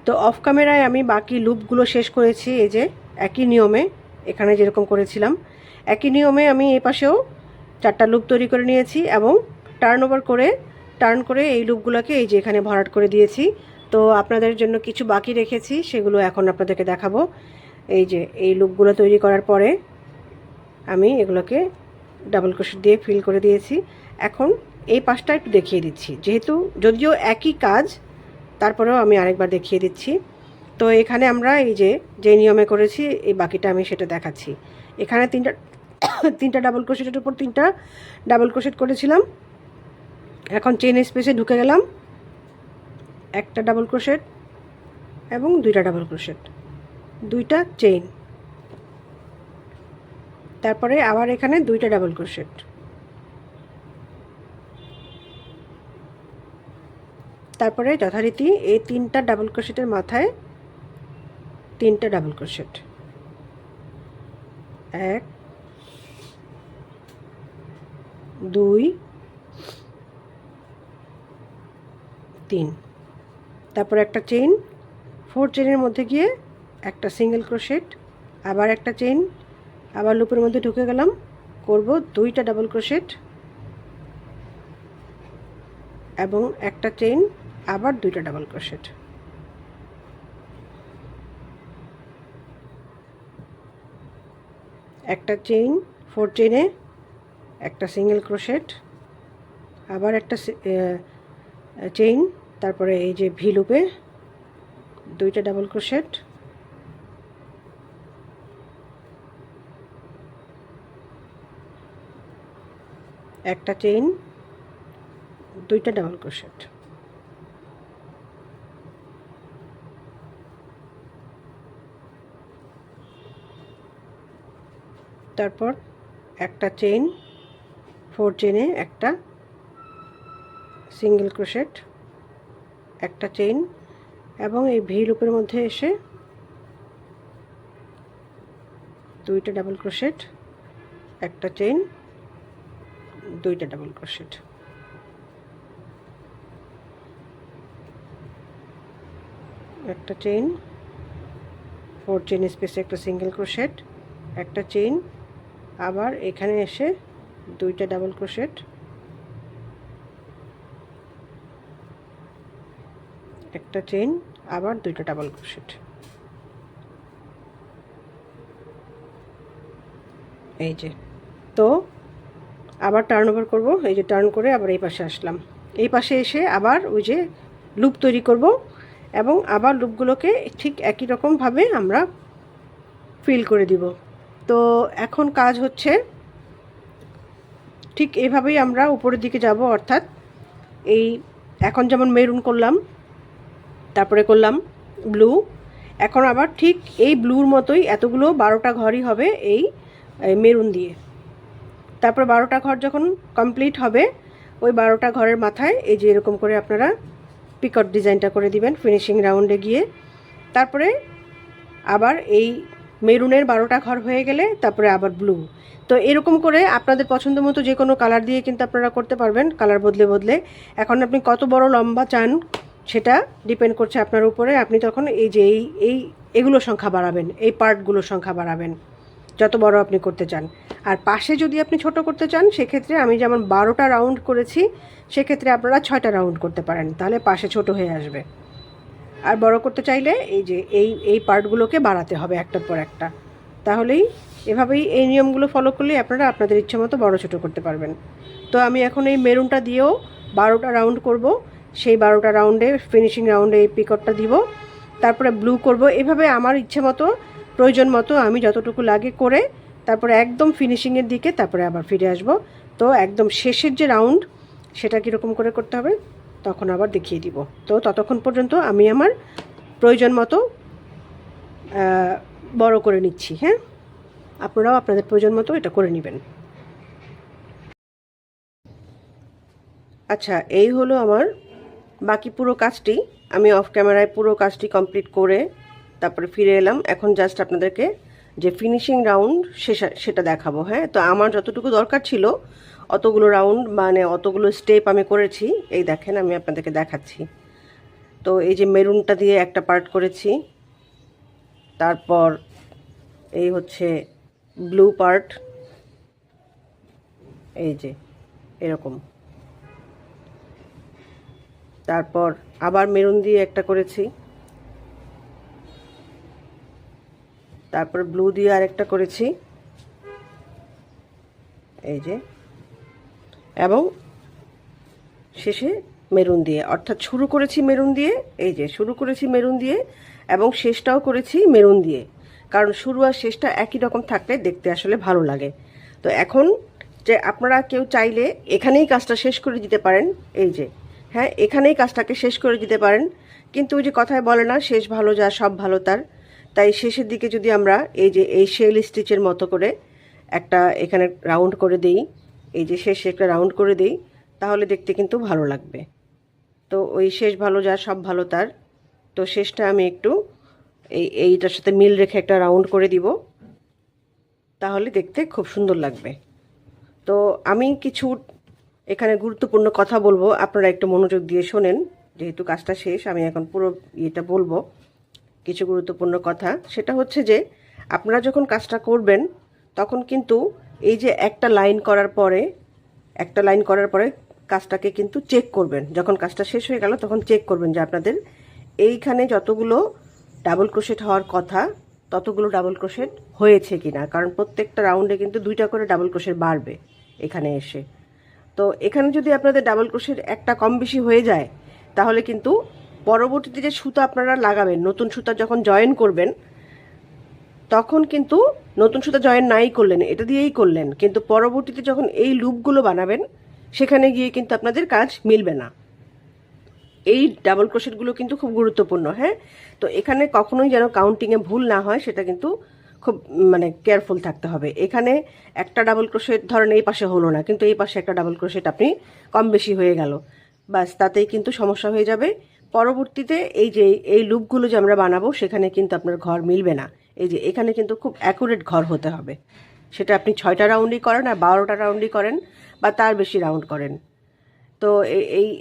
তো অফ ক্যামেরায় আমি বাকি লুপগুলো শেষ করেছি, এই যে একই নিয়মে এখানে যেরকম করেছিলাম একই নিয়মে আমি এই পাশেও 4টা লুপ তৈরি করে নিয়েছি এবং টার্ন করে এই লুপগুলোকে এই যে এখানে ভরাট করে দিয়েছি। তো আপনাদের জন্য কিছু বাকি রেখেছি, সেগুলো এখন আপনাদেরকে দেখাবো। এই যে এই লুপগুলো তৈরি করার পরে আমি এগুলোকে ডাবল ক্রোশেট দিয়ে ফিল করে দিয়েছি। এখন এই পাশটা একটু দেখিয়ে দিচ্ছি, যেহেতু যদিও একই কাজ তারপরেও আমি আরেকবার দেখিয়ে দিচ্ছি। তো এখানে আমরা এই যে নিয়মে করেছি এই বাকিটা আমি সেটা দেখাচ্ছি। এখানে তিনটা ডাবল ক্রোশেটের উপর 3টা ডাবল ক্রোশেট করেছিলাম। এখন চেইন স্পেসে ঢুকে গেলাম, একটা ডাবল ক্রোশেট এবং 2টা ডাবল ক্রোশেট, 2টা চেইন, তারপরে আবার এখানে 2টা ডাবল ক্রোশেট, তারপরে যথারীতি এই 3টা ডাবল ক্রোশেটের মাথায় 3টা ডাবল ক্রোশেট, 1 2 3, তারপর একটা চেইন, 4 চেইনের মধ্যে গিয়ে একটা সিঙ্গেল ক্রোশেট, আবার একটা চেইন, আবার লুপের মধ্যে ঢুকে গেলাম, করব 2টা ডাবল ক্রোশেট এবং একটা চেইন, আবার 2টা ডাবল ক্রোশেট, একটা চেইন, 4 চেইনে একটা সিঙ্গেল ক্রোশেট, আবার একটা চেইন, তারপরে এই যে ভি লুপে 2টা ডাবল ক্রোশেট, একটা চেইন, 2টা ডাবল ক্রোশেট, তারপর একটা চেইন, 4 চেইনে একটা সিঙ্গেল ক্রোশেট, একটা চেইন এবং এই ভি লুপের মধ্যে এসে 2টা ডাবল ক্রোশেট, একটা চেইন, 2টা ডাবল ক্রোশেট, একটা চেইন, 4 চেইন স্পেসে একটা সিঙ্গেল ক্রোশেট, একটা চেইন, আবার এখানে এসে 2টা ডাবল ক্রোশেট, একটা চেইন, আবার 2টা ডাবল ক্রোশেট, এই যে। তো আবার টার্ন ওভার করবো, এই যে টার্ন করে আবার এই পাশে আসলাম, এই পাশে এসে আবার ওই যে লুপ তৈরি করব এবং আবার লুপগুলোকে ঠিক একই রকমভাবে আমরা ফিল করে দিব। তো এখন কাজ হচ্ছে ঠিক এভাবেই আমরা উপরের দিকে যাব, অর্থাৎ এই এখন যেমন মেরুন করলাম তারপরে করলাম ব্লু। এখন আবার ঠিক এই ব্লুর মতোই এতগুলো 12টা ঘরই হবে এই মেরুন দিয়ে। তারপর 12টা ঘর যখন কমপ্লিট হবে, ওই 12টা ঘরের মাথায় এই যে এরকম করে আপনারা পিকট ডিজাইনটা করে দিবেন ফিনিশিং রাউন্ডে গিয়ে। তারপরে আবার এই মেরুনের 12টা ঘর হয়ে গেলে তারপরে আবার ব্লু। তো এরকম করে আপনাদের পছন্দ মতো যে কোনো কালার দিয়ে কিন্তু আপনারা করতে পারবেন, কালার বদলে বদলে। এখন আপনি কত বড় লম্বা চান সেটা ডিপেন্ড করছে আপনার উপরে। আপনি তখন এই যে এগুলোর সংখ্যা বাড়াবেন, এই পার্টগুলোর সংখ্যা বাড়াবেন যত বড় আপনি করতে চান। আর পাশে যদি আপনি ছোট করতে চান, সেক্ষেত্রে আমি যেমন 12টা রাউন্ড করেছি, সেক্ষেত্রে আপনারা 6টা রাউন্ড করতে পারেন, তাহলে পাশে ছোট হয়ে আসবে। আর বড় করতে চাইলে এই যে এই পার্টগুলোকে বাড়াতে হবে একটার পর একটা। তাহলেই এভাবেই এই নিয়মগুলো ফলো করলেই আপনারা আপনাদের ইচ্ছে মতো বড়ো ছোটো করতে পারবেন। তো আমি এখন এই মেরুনটা দিয়েও 12টা রাউন্ড করব। সেই 12টা রাউন্ডে ফিনিশিং রাউন্ডে এই পিকটটা দিব, তারপরে ব্লু করব। এভাবে আমার ইচ্ছে মতো প্রয়োজন মতো আমি যতটুকু লাগে করে তারপরে একদম ফিনিশিংয়ের দিকে তারপরে আবার ফিরে আসব। তো একদম শেষের যে রাউন্ড সেটা কীরকম করে করতে হবে তখন আবার দেখিয়ে দিব। তো ততক্ষণ পর্যন্ত আমি আমার প্রয়োজন মতো বড় করে নিচ্ছি। হ্যাঁ, আপনারাও আপনাদের প্রয়োজন মতো এটা করে নেবেন। আচ্ছা, এই হলো আমার বাকি পুরো কাজটি। আমি অফ ক্যামেরায় পুরো কাজটি কমপ্লিট করে তারপরে ফিরে এলাম। এখন জাস্ট আপনাদেরকে যে ফিনিশিং রাউন্ড সেটা দেখাবো। হ্যাঁ, তো আমার যতটুকু দরকার ছিল অতগুলো রাউন্ড মানে অতগুলো স্টেপ আমি করেছি। এই দেখেন, আমি আপনাদেরকে দেখাচ্ছি। তো এই যে মেরুনটা দিয়ে একটা পার্ট করেছি, তারপর এই হচ্ছে ব্লু পার্ট, এই যে এরকম, তারপর আবার মেরুন দিয়ে একটা করেছি, তারপর ব্লু দিয়ে আরেকটা করেছি, এই যে, এবং শেষে মেরুন দিয়ে। অর্থাৎ শুরু করেছি মেরুন দিয়ে, এই যে শুরু করেছি মেরুন দিয়ে এবং শেষটাও করেছি মেরুন দিয়ে, কারণ শুরু আর শেষটা একই রকম থাকলে দেখতে আসলে ভালো লাগে। তো এখন যে আপনারা কেউ চাইলে এখানেই কাজটা শেষ করে দিতে পারেন, এই যে, হ্যাঁ, এখানেই কাজটাকে শেষ করে দিতে পারেন। কিন্তু ওই যে কথায় বলে না, শেষ ভালো যা সব ভালো তার। তাই শেষের দিকে যদি আমরা এই যে এই শেল স্টিচের মতো করে একটা এখানে রাউন্ড করে দিই, এই যে শেষে একটা রাউন্ড করে দিই, তাহলে দেখতে কিন্তু ভালো লাগবে। তো ওই শেষ ভালো যা সব ভালো তার, তো শেষটা আমি একটু এইটার সাথে মিল রেখে একটা রাউন্ড করে দিব, তাহলে দেখতে খুব সুন্দর লাগবে। তো আমি কিছু এখানে গুরুত্বপূর্ণ কথা বলবো, আপনারা একটু মনোযোগ দিয়ে শোনেন। যেহেতু কাজটা শেষ, আমি এখন পুরো ইয়েটা বলবো কিছু গুরুত্বপূর্ণ কথা। সেটা হচ্ছে যে আপনারা যখন কাজটা করবেন তখন কিন্তু এই যে একটা লাইন করার পরে কাজটাকে কিন্তু চেক করবেন। যখন কাজটা শেষ হয়ে গেল তখন চেক করবেন যে আপনাদের এইখানে যতগুলো ডাবল ক্রোশেট হওয়ার কথা ততগুলো ডাবল ক্রোশেট হয়েছে কিনা, কারণ প্রত্যেকটা রাউন্ডে কিন্তু 2টা করে ডাবল ক্রোশেট বাড়বে এখানে এসে। তো এখানে যদি আপনাদের ডাবল ক্রোশেট একটা কম বেশি হয়ে যায়, তাহলে কিন্তু পরবর্তীতে যে সুতা আপনারা লাগাবেন, নতুন সুতা যখন জয়েন করবেন, তখন কিন্তু নতুন সুতা জয়েন নাই করলেন, এটা দিয়েই করলেন, কিন্তু পরবর্তীতে যখন এই লুপগুলো বানাবেন সেখানে গিয়ে কিন্তু আপনাদের কাজ মিলবে না। এই ডাবল ক্রোশেটগুলো কিন্তু খুব গুরুত্বপূর্ণ। হ্যাঁ, তো এখানে কখনোই যেন কাউন্টিংয়ে ভুল না হয় সেটা কিন্তু খুব মানে কেয়ারফুল থাকতে হবে। এখানে একটা ডাবল ক্রোশেট ধরেন এই পাশে হলো না, কিন্তু এই পাশে একটা ডাবল ক্রোশেট আপনি কম বেশি হয়ে গেল, বাস তাতেই কিন্তু সমস্যা হয়ে যাবে। পরবর্তীতে এই যে এই লুপগুলো যে আমরা বানাবো সেখানে কিন্তু আপনার ঘর মিলবে না। এই যে এখানে কিন্তু খুব অ্যাকুরেট ঘর হতে হবে, সেটা আপনি 6টা রাউন্ডই করেন আর 12টা রাউন্ডই করেন বা তার বেশি রাউন্ড করেন। তো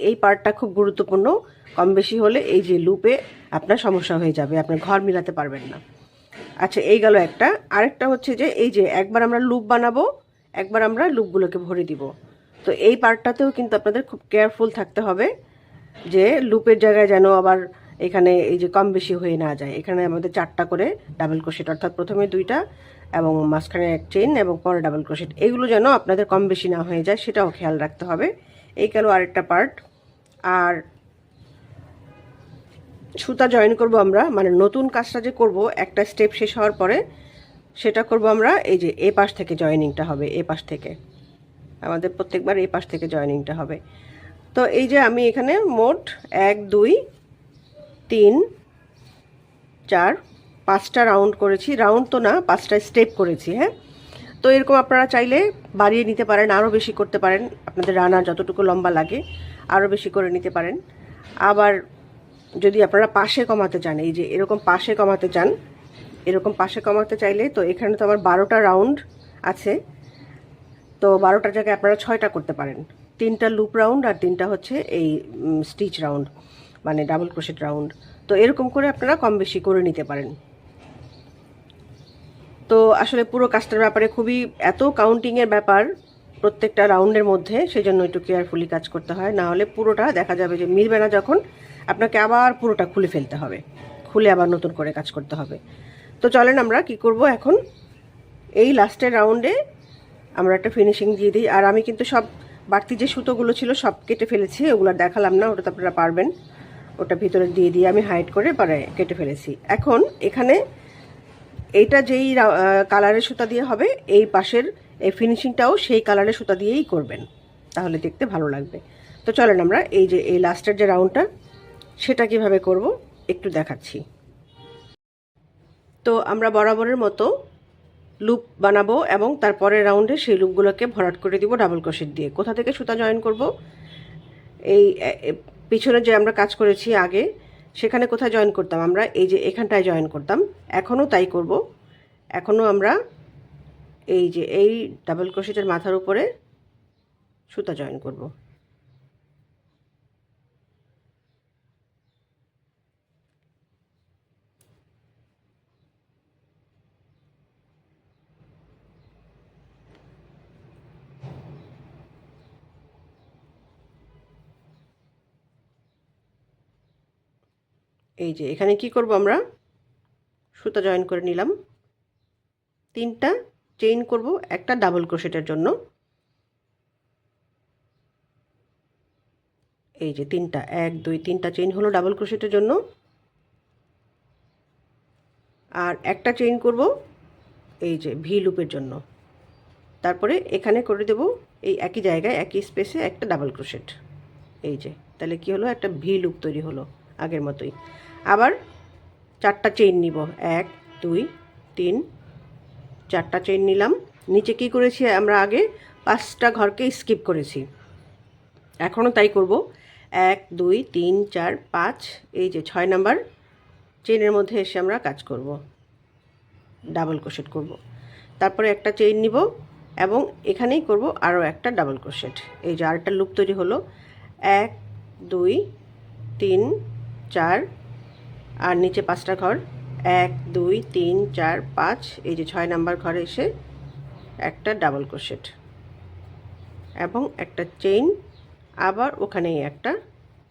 এই পার্টটা খুব গুরুত্বপূর্ণ। কম বেশি হলে এই যে লুপে আপনার সমস্যা হয়ে যাবে, আপনার ঘর মিলাতে পারবেন না। আচ্ছা, এই গেল একটা। আরেকটা হচ্ছে যে এই যে একবার আমরা লুপ বানাবো, একবার আমরা লুপগুলোকে ভরে দিব। তো এই পার্টটাতেও কিন্তু আপনাদের খুব কেয়ারফুল থাকতে হবে যে লুপের জায়গায় যেন আবার এখানে এই যে কম বেশি হয়ে না যায়। এখানে আমাদের 4টা করে ডাবল ক্রোশেট, অর্থাৎ প্রথমে 2টা এবং মাঝখানে এক চেইন এবং পরে ডাবল ক্রোশেট, এগুলো যেন আপনাদের কম বেশি না হয়ে যায় সেটাও খেয়াল রাখতে হবে। এই গেল আরেকটা পার্ট। আর সুতা জয়েন করব আমরা, মানে নতুন কাজটা যে করব একটা স্টেপ শেষ হওয়ার পরে সেটা করব আমরা এই যে এই পাশ থেকে জয়েনিংটা হবে, এই পাশ থেকে আমাদের প্রত্যেকবার এই পাশ থেকে জয়েনিংটা হবে। তো এই যে আমি এখানে মোট 1 2 3 4 5টা রাউন্ড করেছি, রাউন্ড তো না, 5টা স্টেপ করেছি। হ্যাঁ, তো এরকম আপনারা চাইলে বাড়িয়ে নিতে পারেন, আরও বেশি করতে পারেন, আপনাদের রানার যতটুকু লম্বা লাগে আরও বেশি করে নিতে পারেন। আবার যদি আপনারা পাশে কমাতে চান, এই যে এরকম পাশে কমাতে চান, এরকম পাশে কমাতে চাইলে তো এখানে তো আবার 12টা রাউন্ড আছে, তো 12টার জায়গায় আপনারা 6টা করতে পারেন। 3টা লুপ রাউন্ড আর 3টা হচ্ছে এই স্টিচ রাউন্ড, মানে ডাবল ক্রোশেট রাউন্ড। তো এরকম করে আপনারা কম বেশি করে নিতে পারেন। তো আসলে পুরো কাজটার ব্যাপারে খুবই এত কাউন্টিংয়ের ব্যাপার প্রত্যেকটা রাউন্ডের মধ্যে, সেই জন্য একটু কেয়ারফুলি কাজ করতে হয়, না হলে পুরোটা দেখা যাবে যে মিলবে না, যখন আপনাকে আবার পুরোটা খুলে ফেলতে হবে, খুলে আবার নতুন করে কাজ করতে হবে। তো চলেন আমরা কি করব এখন, এই লাস্টের রাউন্ডে আমরা একটা ফিনিশিং দিয়ে দিই। আর আমি কিন্তু সব বাড়তি যে সুতোগুলো ছিল সব কেটে ফেলেছি, ওগুলো দেখালাম না, ওটা তো আপনারা পারবেন, ওটা ভিতরে দিয়ে দিয়ে আমি হাইড করে পরে কেটে ফেলেছি। এখন এখানে এইটা যেই কালারের সুতা দিয়ে হবে, এই পাশের এই ফিনিশিংটাও সেই কালারের সুতা দিয়েই করবেন, তাহলে দেখতে ভালো লাগবে। তো চলেন আমরা এই যে এই লাস্টের যে রাউন্ডটা সেটা কিভাবে করব একটু দেখাচ্ছি। তো আমরা বরাবরের মতো লুপ বানাবো এবং তারপরের রাউন্ডে সেই লুপগুলোকে ভরাট করে দিব ডাবল ক্রোশেট দিয়ে। কোথা থেকে সুতা জয়েন করব, এই পিছনে যে আমরা কাজ করেছি আগে সেখানে কোথায় জয়েন করতাম আমরা, এই যে এখানটায় জয়েন করতাম, এখনও তাই করব। এখনও আমরা এই যে এই ডাবল ক্রোশেটের মাথার উপরে সুতা জয়েন করব। এই যে এখানে কি করব, আমরা সুতা জয়েন করে নিলাম, 3টা চেইন করব একটা ডাবল ক্রোশেটের জন্য। এই যে 3টা 1 2 3টা চেইন হলো ডাবল ক্রোশেটের জন্য, আর একটা চেইন করব এই যে ভি লুপের জন্য। তারপরে এখানে করে দেব এই একই জায়গায় একই স্পেসে একটা ডাবল ক্রোশেট। এই যে তাহলে কি হলো, একটা ভি লুপ তৈরি হলো আগের মতোই। আবার 4টা চেইন নিব, 1 2 3 4টা চেইন নিলাম। নিচে কি করেছি আমরা, আগে 5টা ঘরকে স্কিপ করেছি, এখনও তাই করব। 1 2 3 4 5, এই যে 6 নাম্বার চেইনের মধ্যে এসে আমরা কাজ করব, ডাবল ক্রোশেট করব। তারপরে একটা চেইন নিব এবং এখানেই করব আরও একটা ডাবল ক্রোশেট। এই যে আরেকটা লুপ তৈরি হলো, 1 2 3 4, আর নিচে 5টা ঘর, 1 2 3 4 5, এই যে 6 নাম্বার ঘরে এসে একটা ডাবল ক্রোশেট এবং একটা চেইন, আবার ওখানেই একটা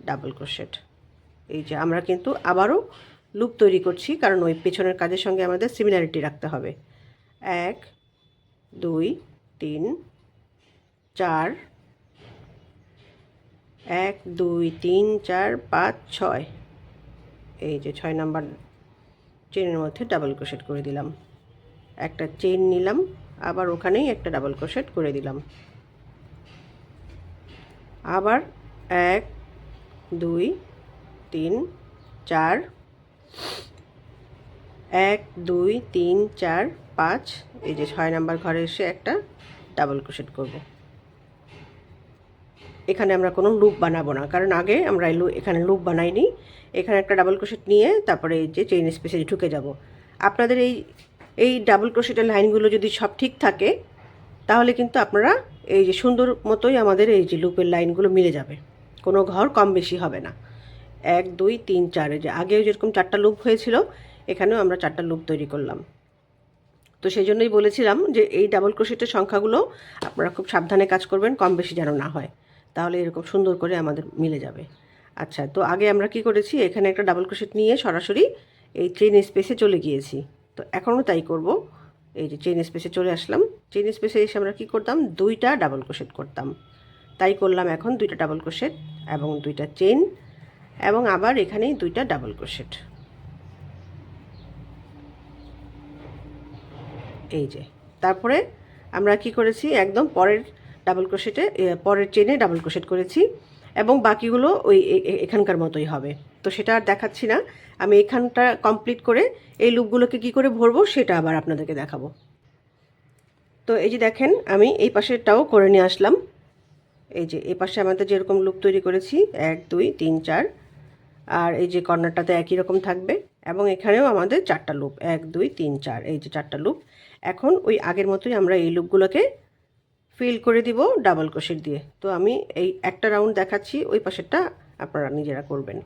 ডাবল ক্রোশেট। এই যে আমরা কিন্তু আবারও লুপ তৈরি করছি, কারণ ওই পেছনের কাজের সঙ্গে আমাদের সিমিলারিটি রাখতে হবে। 1 2 3 4, 1 2 3 4 5 6, এই যে 6 নাম্বার চেইনের মধ্যে ডাবল ক্রোশেট করে দিলাম, একটা চেইন নিলাম, আবার ওখানেই একটা ডাবল ক্রোশেট করে দিলাম। আবার 1 2 3 4, 1 2 3 4 5, এই যে 6 নাম্বার ঘরে এসে একটা ডাবল ক্রোশেট করব। এখানে আমরা কোনো লুপ বানাবো না, কারণ আগে আমরা এখানে লুপ বানাইনি। এখানে একটা ডাবল ক্রোশেট নিয়ে তারপরে এই যে চেইন স্পেসে ঢুকে যাব। আপনাদের এই ডাবল ক্রোশেটের লাইনগুলো যদি সব ঠিক থাকে তাহলে কিন্তু আপনারা এই যে সুন্দর মতোই আমাদের এই যে লুপের লাইনগুলো মিলে যাবে, কোনো ঘর কম বেশি হবে না। 1 2 3 4, এই যে আগেও যেরকম 4টা লুপ হয়েছিল এখানেও আমরা 4টা লুপ তৈরি করলাম। তো সেই জন্যই বলেছিলাম যে এই ডাবল ক্রোশেটের সংখ্যাগুলো আপনারা খুব সাবধানে কাজ করবেন, কম বেশি যেন না হয়, তাহলে এরকম সুন্দর করে আমাদের মিলে যাবে। আচ্ছা, তো আগে আমরা কি করেছি, এখানে একটা ডাবল ক্রোশেট নিয়ে সরাসরি এই চেইন স্পেসে চলে গিয়েছি। তো এখনও তাই করব। এই যে চেইন স্পেসে চলে আসলাম, চেইন স্পেসে এসে আমরা কি করতাম, 2টা ডাবল ক্রোশেট করতাম। তাই করলাম এখন 2টা ডাবল ক্রোশেট এবং 2টা চেইন, এবং আবার এখানেই 2টা ডাবল ক্রোশেট। এই যে তারপরে আমরা কি করেছি, একদম পরের ডাবল ক্রোশেটে পরের চেইনে ডাবল ক্রোশেট করেছি এবং বাকিগুলো ওই এখানকার মতোই হবে। তো সেটা আর দেখাচ্ছি না, আমি এখানটা কমপ্লিট করে এই লুপগুলোকে কী করে ভরবো সেটা আবার আপনাদেরকে দেখাবো। তো এই যে দেখেন আমি এই পাশেরটাও করে নিয়ে আসলাম। এই যে এই পাশে আমাদের যেরকম লুপ তৈরি করেছি 1 2 3 4, আর এই যে কর্নারটাতে একই রকম থাকবে, এবং এখানেও আমাদের 4টা লুপ 1 2 3 4, এই যে 4টা লুপ। এখন ওই আগের মতোই আমরা এই লুপগুলোকে ফিল করে দিব ডাবল ক্রোশেট দিয়ে। তো আমি এই একটা রাউন্ড দেখাচ্ছি, ওই পাশেরটা আপনারা নিজেরা করবেন।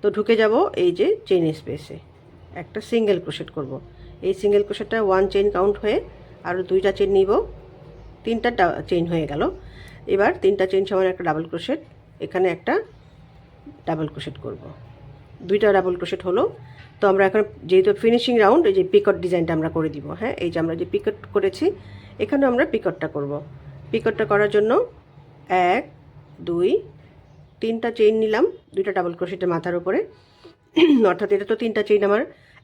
তো ঢুকে যাব এই যে চেইন স্পেসে, একটা সিঙ্গেল ক্রোশেট করব। এই সিঙ্গেল ক্রোশেটটা 1 চেইন কাউন্ট হয়ে আরও 2টা চেইন নিব, 3টা চেইন হয়ে গেল। এবার 3টা চেইন সমান একটা ডাবল ক্রোশেট, এখানে একটা ডাবল ক্রোশেট করব, 2টা ডাবল ক্রোশেট হলো। তো আমরা এখন যেহেতু ফিনিশিং রাউন্ড, এই যে পিকট ডিজাইনটা আমরা করে দিব। হ্যাঁ, এই যে আমরা যে পিকট করেছি এখানে আমরা পিকটটা করব। পিকটটা করার জন্য 1 2 3টা চেইন নিলাম, 2টা ডাবল ক্রোশেটের মাথার উপরে, অর্থাৎ এটা তো 3টা চেইন, আমার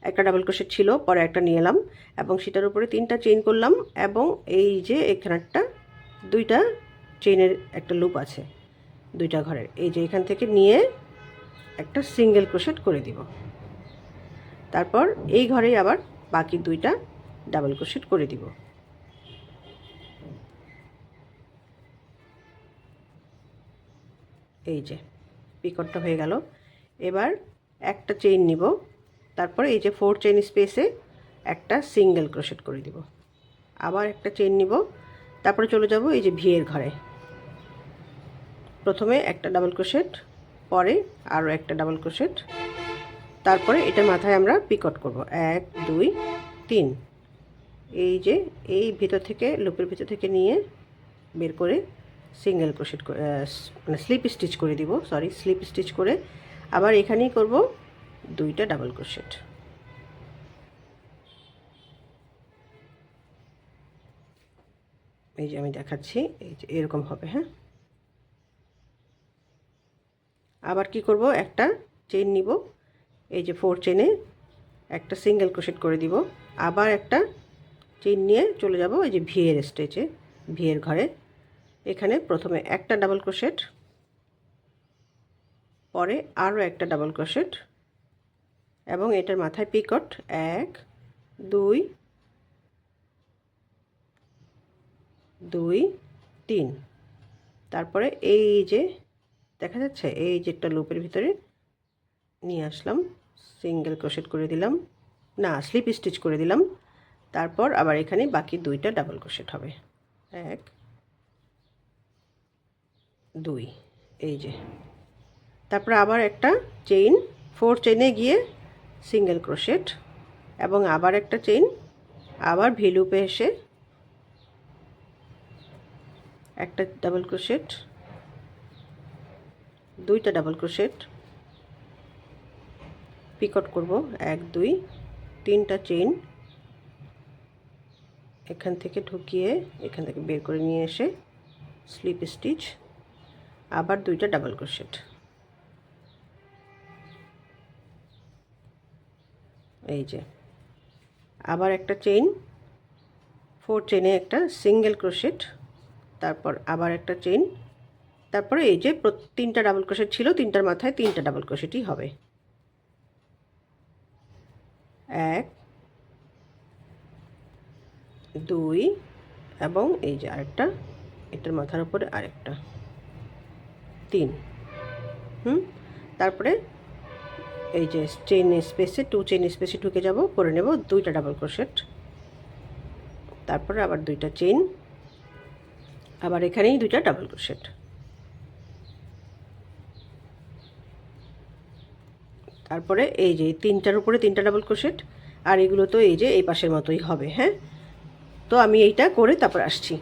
একটা ডাবল ক্রোশেট ছিল, পরে একটা নিয়ে এলাম এবং সেটার উপরে 3টা চেইন করলাম, এবং এই যে এখানটা 2টা চেইনের একটা লুপ আছে 2টা ঘরের, এই যে এখান থেকে নিয়ে একটা সিঙ্গেল ক্রোশেট করে দিব। তারপর এই ঘরেই আবার বাকি 2টা ডাবল ক্রোশেট করে দিব। এই যে পিকটটা হয়ে গেল। এবার একটা চেইন নিব, তারপরে এই যে 4 চেইন স্পেসে একটা সিঙ্গেল ক্রোশেট করে দিব, আবার একটা চেইন নিব, তারপরে চলে যাব এই যে ভিয়ের ঘরে। প্রথমে একটা ডাবল ক্রোশেট, পরে আরও একটা ডাবল ক্রোশেট, তারপরে এটা মাথায় আমরা পিকট করব 1 2 3। এই যে এই ভিতর থেকে লুপের ভিতর থেকে নিয়ে বের করে সিঙ্গেল ক্রোশেট মানে স্লিপ স্টিচ করে দিব, স্লিপ স্টিচ করে আবার এখানেই করব 2টা ডাবল ক্রোশেট। এই যে আমি দেখাচ্ছি, এই যে এরকম হবে। হ্যাঁ, আবার কি করব, একটা চেইন নিব, এই যে 4 চেইনে একটা সিঙ্গেল ক্রোশেট করে দিব, আবার একটা চেইন নিয়ে চলে যাব এই যে ভিয়ের স্টেজে, ভিয়ের ঘরে। এখানে প্রথমে একটা ডাবল ক্রোশেট, পরে আরও একটা ডাবল ক্রোশেট, এবং এটার মাথায় পিকট 1 2 2 3। তারপরে এই যে দেখা যাচ্ছে এই যে একটা লুপের ভিতরে নিয়ে আসলাম, সিঙ্গেল ক্রোশেট করে দিলাম, না স্লিপ স্টিচ করে দিলাম, তারপর আবার এখানে বাকি 2টা ডাবল ক্রোশেট হবে 1 2, এই যে। তারপর আবার একটা চেইন 4 চেইনে গিয়ে সিঙ্গেল ক্রোশেট, এবং আবার একটা চেইন, আবার ভি লুপে এসে একটা ডাবল ক্রোশেট, 2টা ডাবল ক্রোশেট, পিকট করব 1 2 3টা চেইন, এখান থেকে ঢুকিয়ে এখান থেকে বের করে নিয়ে এসে স্লিপ স্টিচ, আবার 2টা ডাবল ক্রোশেট। এই যে আবার একটা চেইন, 4 চেইনে একটা সিঙ্গেল ক্রোশেট, তারপর আবার একটা চেইন, তারপরে এই যে 3টা ডাবল ক্রোশেট ছিল, 3টার মাথায় 3টা ডাবল ক্রোশেটই হবে 1 2, এবং এই যে আরেকটা, এটার মাথার উপরে আরেকটা 3। তারপরে এই যে চেইন স্পেসে 2 চেইন স্পেসে ঢুকে যাব, করে নেব 2টা ডাবল ক্রোশেট, তারপরে আবার 2টা চেইন, আবার এখানেই 2টা ডাবল ক্রোশেট। তারপরে এই যে 3টার উপরে 3টা ডাবল ক্রোশেট, আর এগুলো তো এই যে এই পাশের মতোই হবে। হ্যাঁ, তো আমি এইটা করে তারপর আসছি।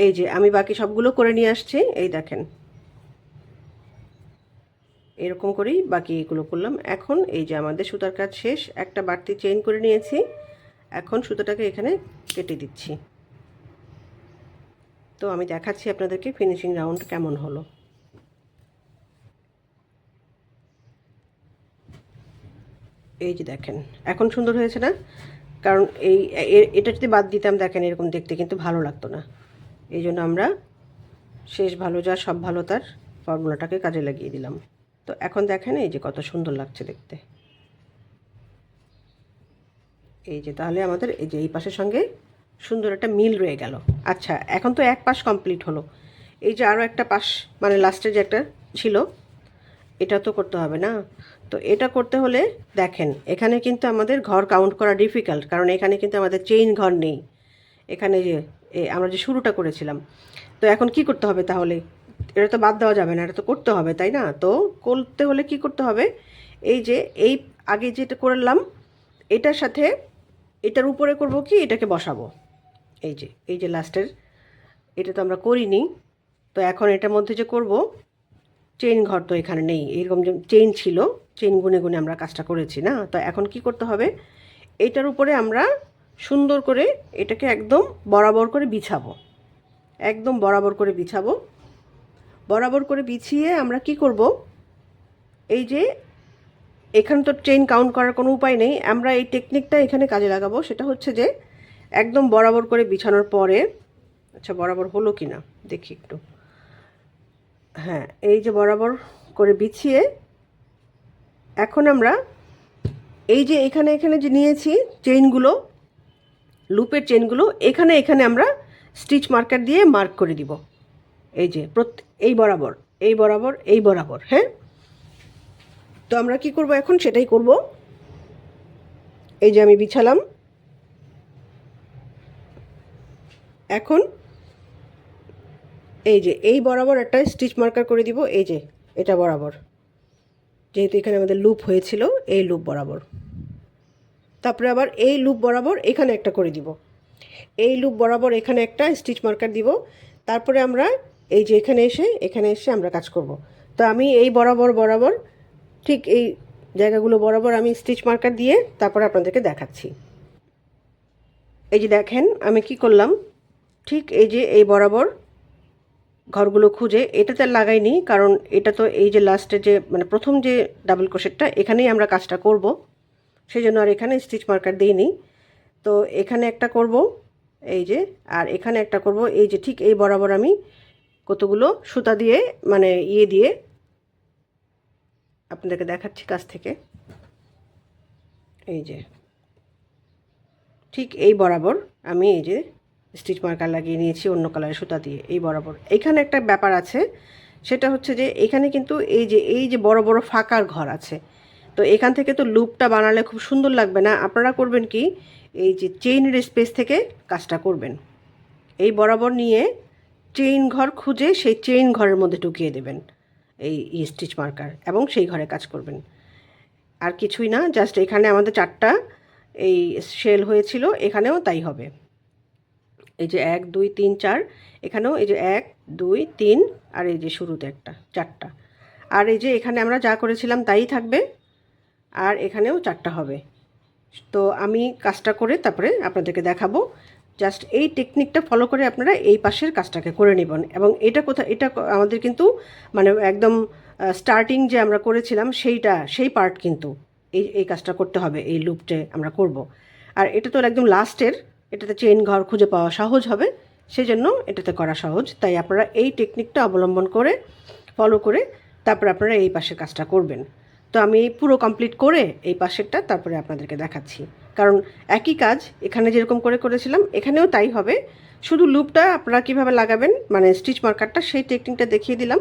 এই যে আমি বাকি সবগুলো করে নিয়ে আসছি, এই দেখেন এরকম করেই বাকি এগুলো করলাম। এখন এই যে আমাদের সুতার কাজ শেষ, একটা বাড়তি চেইন করে নিয়েছি, এখন সুতোটাকে এখানে কেটে দিচ্ছি। তো আমি দেখাচ্ছি আপনাদেরকে ফিনিশিং রাউন্ড কেমন হলো। এই যে দেখেন এখন সুন্দর হয়েছে না? কারণ এটা যদি বাদ দিতাম, দেখেন এরকম দেখতে কিন্তু ভালো লাগতো না। এই জন্য আমরা শেষ ভালো যা সব ভালো তার ফর্মুলাটাকে কাজে লাগিয়ে দিলাম। তো এখন দেখেন এই যে কত সুন্দর লাগছে দেখতে। এই যে তাহলে আমাদের এই যে এই পাশের সঙ্গে সুন্দর একটা মিল রয়ে গেল। আচ্ছা, এখন তো এক পাশ কমপ্লিট হলো, এই যে আরও একটা পাশ মানে লাস্টে যে একটা ছিল এটা তো করতে হবে না। তো এটা করতে হলে দেখেন এখানে কিন্তু আমাদের ঘর কাউন্ট করা ডিফিকাল্ট, কারণ এখানে কিন্তু আমাদের চেইন ঘর নেই। এখানে যে আমরা যে শুরুটা করেছিলাম, তো এখন কি করতে হবে তাহলে? এটা তো বাদ দেওয়া যাবে না, এটা তো করতে হবে, তাই না? তো করতে হলে কি করতে হবে, এই যে এই আগে যেটা করলাম এটার সাথে এটার উপরে করব কি, এটাকে বসাবো। এই যে লাস্টের এটা তো আমরা করিনি, তো এখন এটার মধ্যে যে করব, চেইন ঘর তো এখানে নেই, এরকম যে চেইন ছিল চেইন গুনে গুনে আমরা কাজটা করেছি না। তো এখন কি করতে হবে, এইটার উপরে আমরা সুন্দর করে এটাকে একদম বরাবর করে বিছাবো, একদম বরাবর করে বিছাবো। বরাবর করে বিছিয়ে আমরা কি করব, এই যে এখানে তো চেইন কাউন্ট করার কোনো উপায় নেই, আমরা এই টেকনিকটা এখানে কাজে লাগাবো। সেটা হচ্ছে যে একদম বরাবর করে বিছানোর পরে, আচ্ছা বরাবর হলো কি না দেখি একটু, হ্যাঁ এই যে বরাবর করে বিছিয়ে এখন আমরা এই যে এখানে এখানে যে নিয়েছি চেইনগুলো, লুপের চেইনগুলো এখানে এখানে আমরা স্টিচ মার্কার দিয়ে মার্ক করে দিব। এই যে এই বরাবর এই বরাবর এই বরাবর, হ্যাঁ। তো আমরা কি করব এখন সেটাই করব। এই যে আমি বিছালাম, এখন এই যে এই বরাবর একটা স্টিচ মার্কার করে দিব, এই যে এটা বরাবর, যেহেতু এখানে আমাদের লুপ হয়েছিল এই লুপ বরাবর। তারপরে আবার এই লুপ বরাবর এখানে একটা করে দিব, এই লুপ বরাবর এখানে একটা স্টিচ মার্কার দিব। তারপরে আমরা এই যে এখানে এসে আমরা কাজ করব। তো আমি এই বরাবর বরাবর ঠিক এই জায়গাগুলো বরাবর আমি স্টিচ মার্কার দিয়ে তারপরে আপনাদেরকে দেখাচ্ছি। এই যে দেখেন আমি কি করলাম, ঠিক এই যে এই বরাবর ঘরগুলো খুঁজে এটাতে লাগাইনি, কারণ এটা তো এই যে লাস্টে যে মানে প্রথম যে ডাবল ক্রোশেটটা এখানেই আমরা কাজটা করব, সেই জন্য আর এখানে স্টিচ মার্কার দিইনি। তো এখানে একটা করব এই যে, আর এখানে একটা করব এই যে ঠিক এই বরাবর আমি কতগুলো সুতা দিয়ে মানে দিয়ে আপনাদেরকে দেখাচ্ছি কাছ থেকে। এই যে ঠিক এই বরাবর আমি এই যে স্টিচ মার্কার লাগিয়ে নিয়েছি অন্য কালারের সুতা দিয়ে এই বরাবর। এখানে একটা ব্যাপার আছে, সেটা হচ্ছে যে এখানে কিন্তু এই যে বড় বড় ফাঁকার ঘর আছে, তো এখান থেকে তো লুপটা বানালে খুব সুন্দর লাগবে না। আপনারা করবেন কি, এই যে চেইনের স্পেস থেকে কাজটা করবেন, এই বরাবর নিয়ে চেইন ঘর খুঁজে সেই চেইন ঘরের মধ্যে ঢুকিয়ে দেবেন এই স্টিচ মার্কার, এবং সেই ঘরে কাজ করবেন। আর কিছুই না, জাস্ট এখানে আমাদের 4টা এই শেল হয়েছিল, এখানেও তাই হবে। এই যে 1 2 3 4, এখানেও এই যে 1 2 3, আর এই যে শুরুতে একটা 4টা, আর এই যে এখানে আমরা যা করেছিলাম তাই থাকবে, আর এখানেও 4টা হবে। তো আমি কাজটা করে তারপরে আপনাদেরকে দেখাবো। জাস্ট এই টেকনিকটা ফলো করে আপনারা এই পাশের কাজটাকে করে নেবেন। এবং এটা এটা আমাদের কিন্তু মানে একদম স্টার্টিং যে আমরা করেছিলাম সেই পার্ট কিন্তু এই কাজটা করতে হবে, এই লুপটে আমরা করব। আর এটা তো একদম লাস্টের, এটাতে চেইন ঘর খুঁজে পাওয়া সহজ হবে, সেই জন্য এটাতে করা সহজ। তাই আপনারা এই টেকনিকটা অবলম্বন করে ফলো করে তারপর আপনারা এই পাশের কাজটা করবেন। তো আমি পুরো কমপ্লিট করে এই পাশেরটা তারপরে আপনাদেরকে দেখাচ্ছি, কারণ একই কাজ এখানে যেরকম করে করেছিলাম এখানেও তাই হবে। শুধু লুপটা আপনারা কীভাবে লাগাবেন মানে স্টিচ মার্কারটা সেই টেকনিকটা দেখিয়ে দিলাম,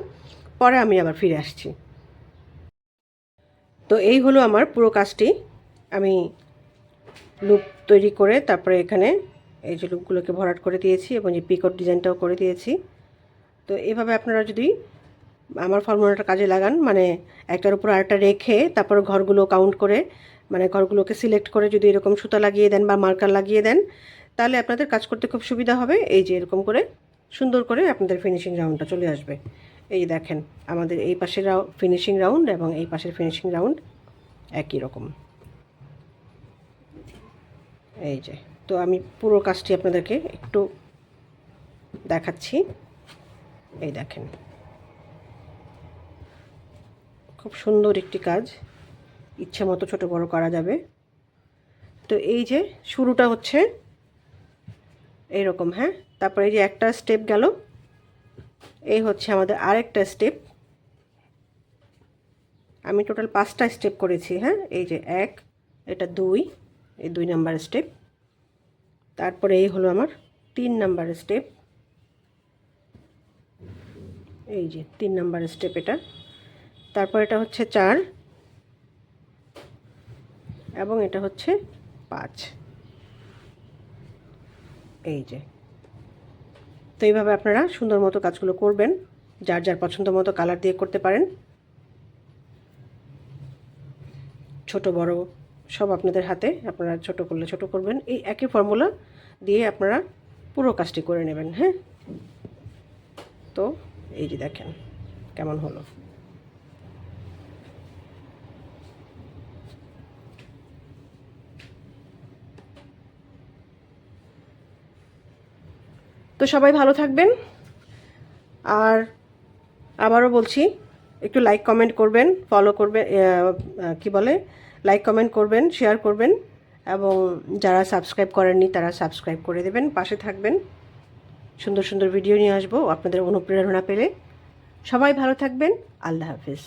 পরে আমি আবার ফিরে আসছি। তো এই হলো আমার পুরো কাজটি, আমি লুপ তৈরি করে তারপরে এখানে এই যে লুপগুলোকে ভরাট করে দিয়েছি এবং যে পিকট ডিজাইনটাও করে দিয়েছি। তো এভাবে আপনারা যদি আমার ফর্মুলাটা কাজে লাগান, মানে একটার উপর আরেকটা রেখে তারপর ঘরগুলো কাউন্ট করে মানে ঘরগুলোকে সিলেক্ট করে যদি এরকম সুতা লাগিয়ে দেন বা মার্কার লাগিয়ে দেন, তাহলে আপনাদের কাজ করতে খুব সুবিধা হবে। এই যে এরকম করে সুন্দর করে আপনাদের ফিনিশিং রাউন্ডটা চলে আসবে। এই দেখেন আমাদের এই পাশের ফিনিশিং রাউন্ড এবং এই পাশের ফিনিশিং রাউন্ড একই রকম। এই যে, তো আমি পুরো কাজটি আপনাদেরকে একটু দেখাচ্ছি। এই দেখেন খুব সুন্দর একটি কাজ, ইচ্ছে মতো ছোটো বড়ো করা যাবে। তো এই যে শুরুটা হচ্ছে এইরকম, হ্যাঁ। তারপরে এই যে একটা স্টেপ গেল, এই হচ্ছে আমাদের আরেকটা স্টেপ, আমি টোটাল 5টা স্টেপ করেছি। হ্যাঁ, এই যে 1, এটা 2, এই 2 নাম্বার স্টেপ, তারপরে এই হলো আমার 3 নাম্বার স্টেপ, এই যে 3 নাম্বার স্টেপ এটা, তারপর এটা হচ্ছে 4 এবং এটা হচ্ছে 5, এই যে। তো এইভাবে আপনারা সুন্দর মতো কাজগুলো করবেন, যার যার পছন্দ মতো কালার দিয়ে করতে পারেন। ছোট বড় সব আপনাদের হাতে, আপনারা ছোট করলে ছোট করবেন। এই একই ফর্মুলা দিয়ে আপনারা পুরো কাজটি করে নেবেন। হ্যাঁ, তো এই যে দেখেন কেমন হলো। তো সবাই ভালো থাকবেন, আর আবারও বলছি একটু লাইক কমেন্ট করবেন, ফলো করবেন, কি বলে, লাইক কমেন্ট করবেন, শেয়ার করবেন, এবং যারা সাবস্ক্রাইব করেননি তারা সাবস্ক্রাইব করে দেবেন, পাশে থাকবেন। সুন্দর সুন্দর ভিডিও নিয়ে আসবো আপনাদের অনুপ্রেরণা পেলে। সবাই ভালো থাকবেন। আল্লাহ হাফিজ।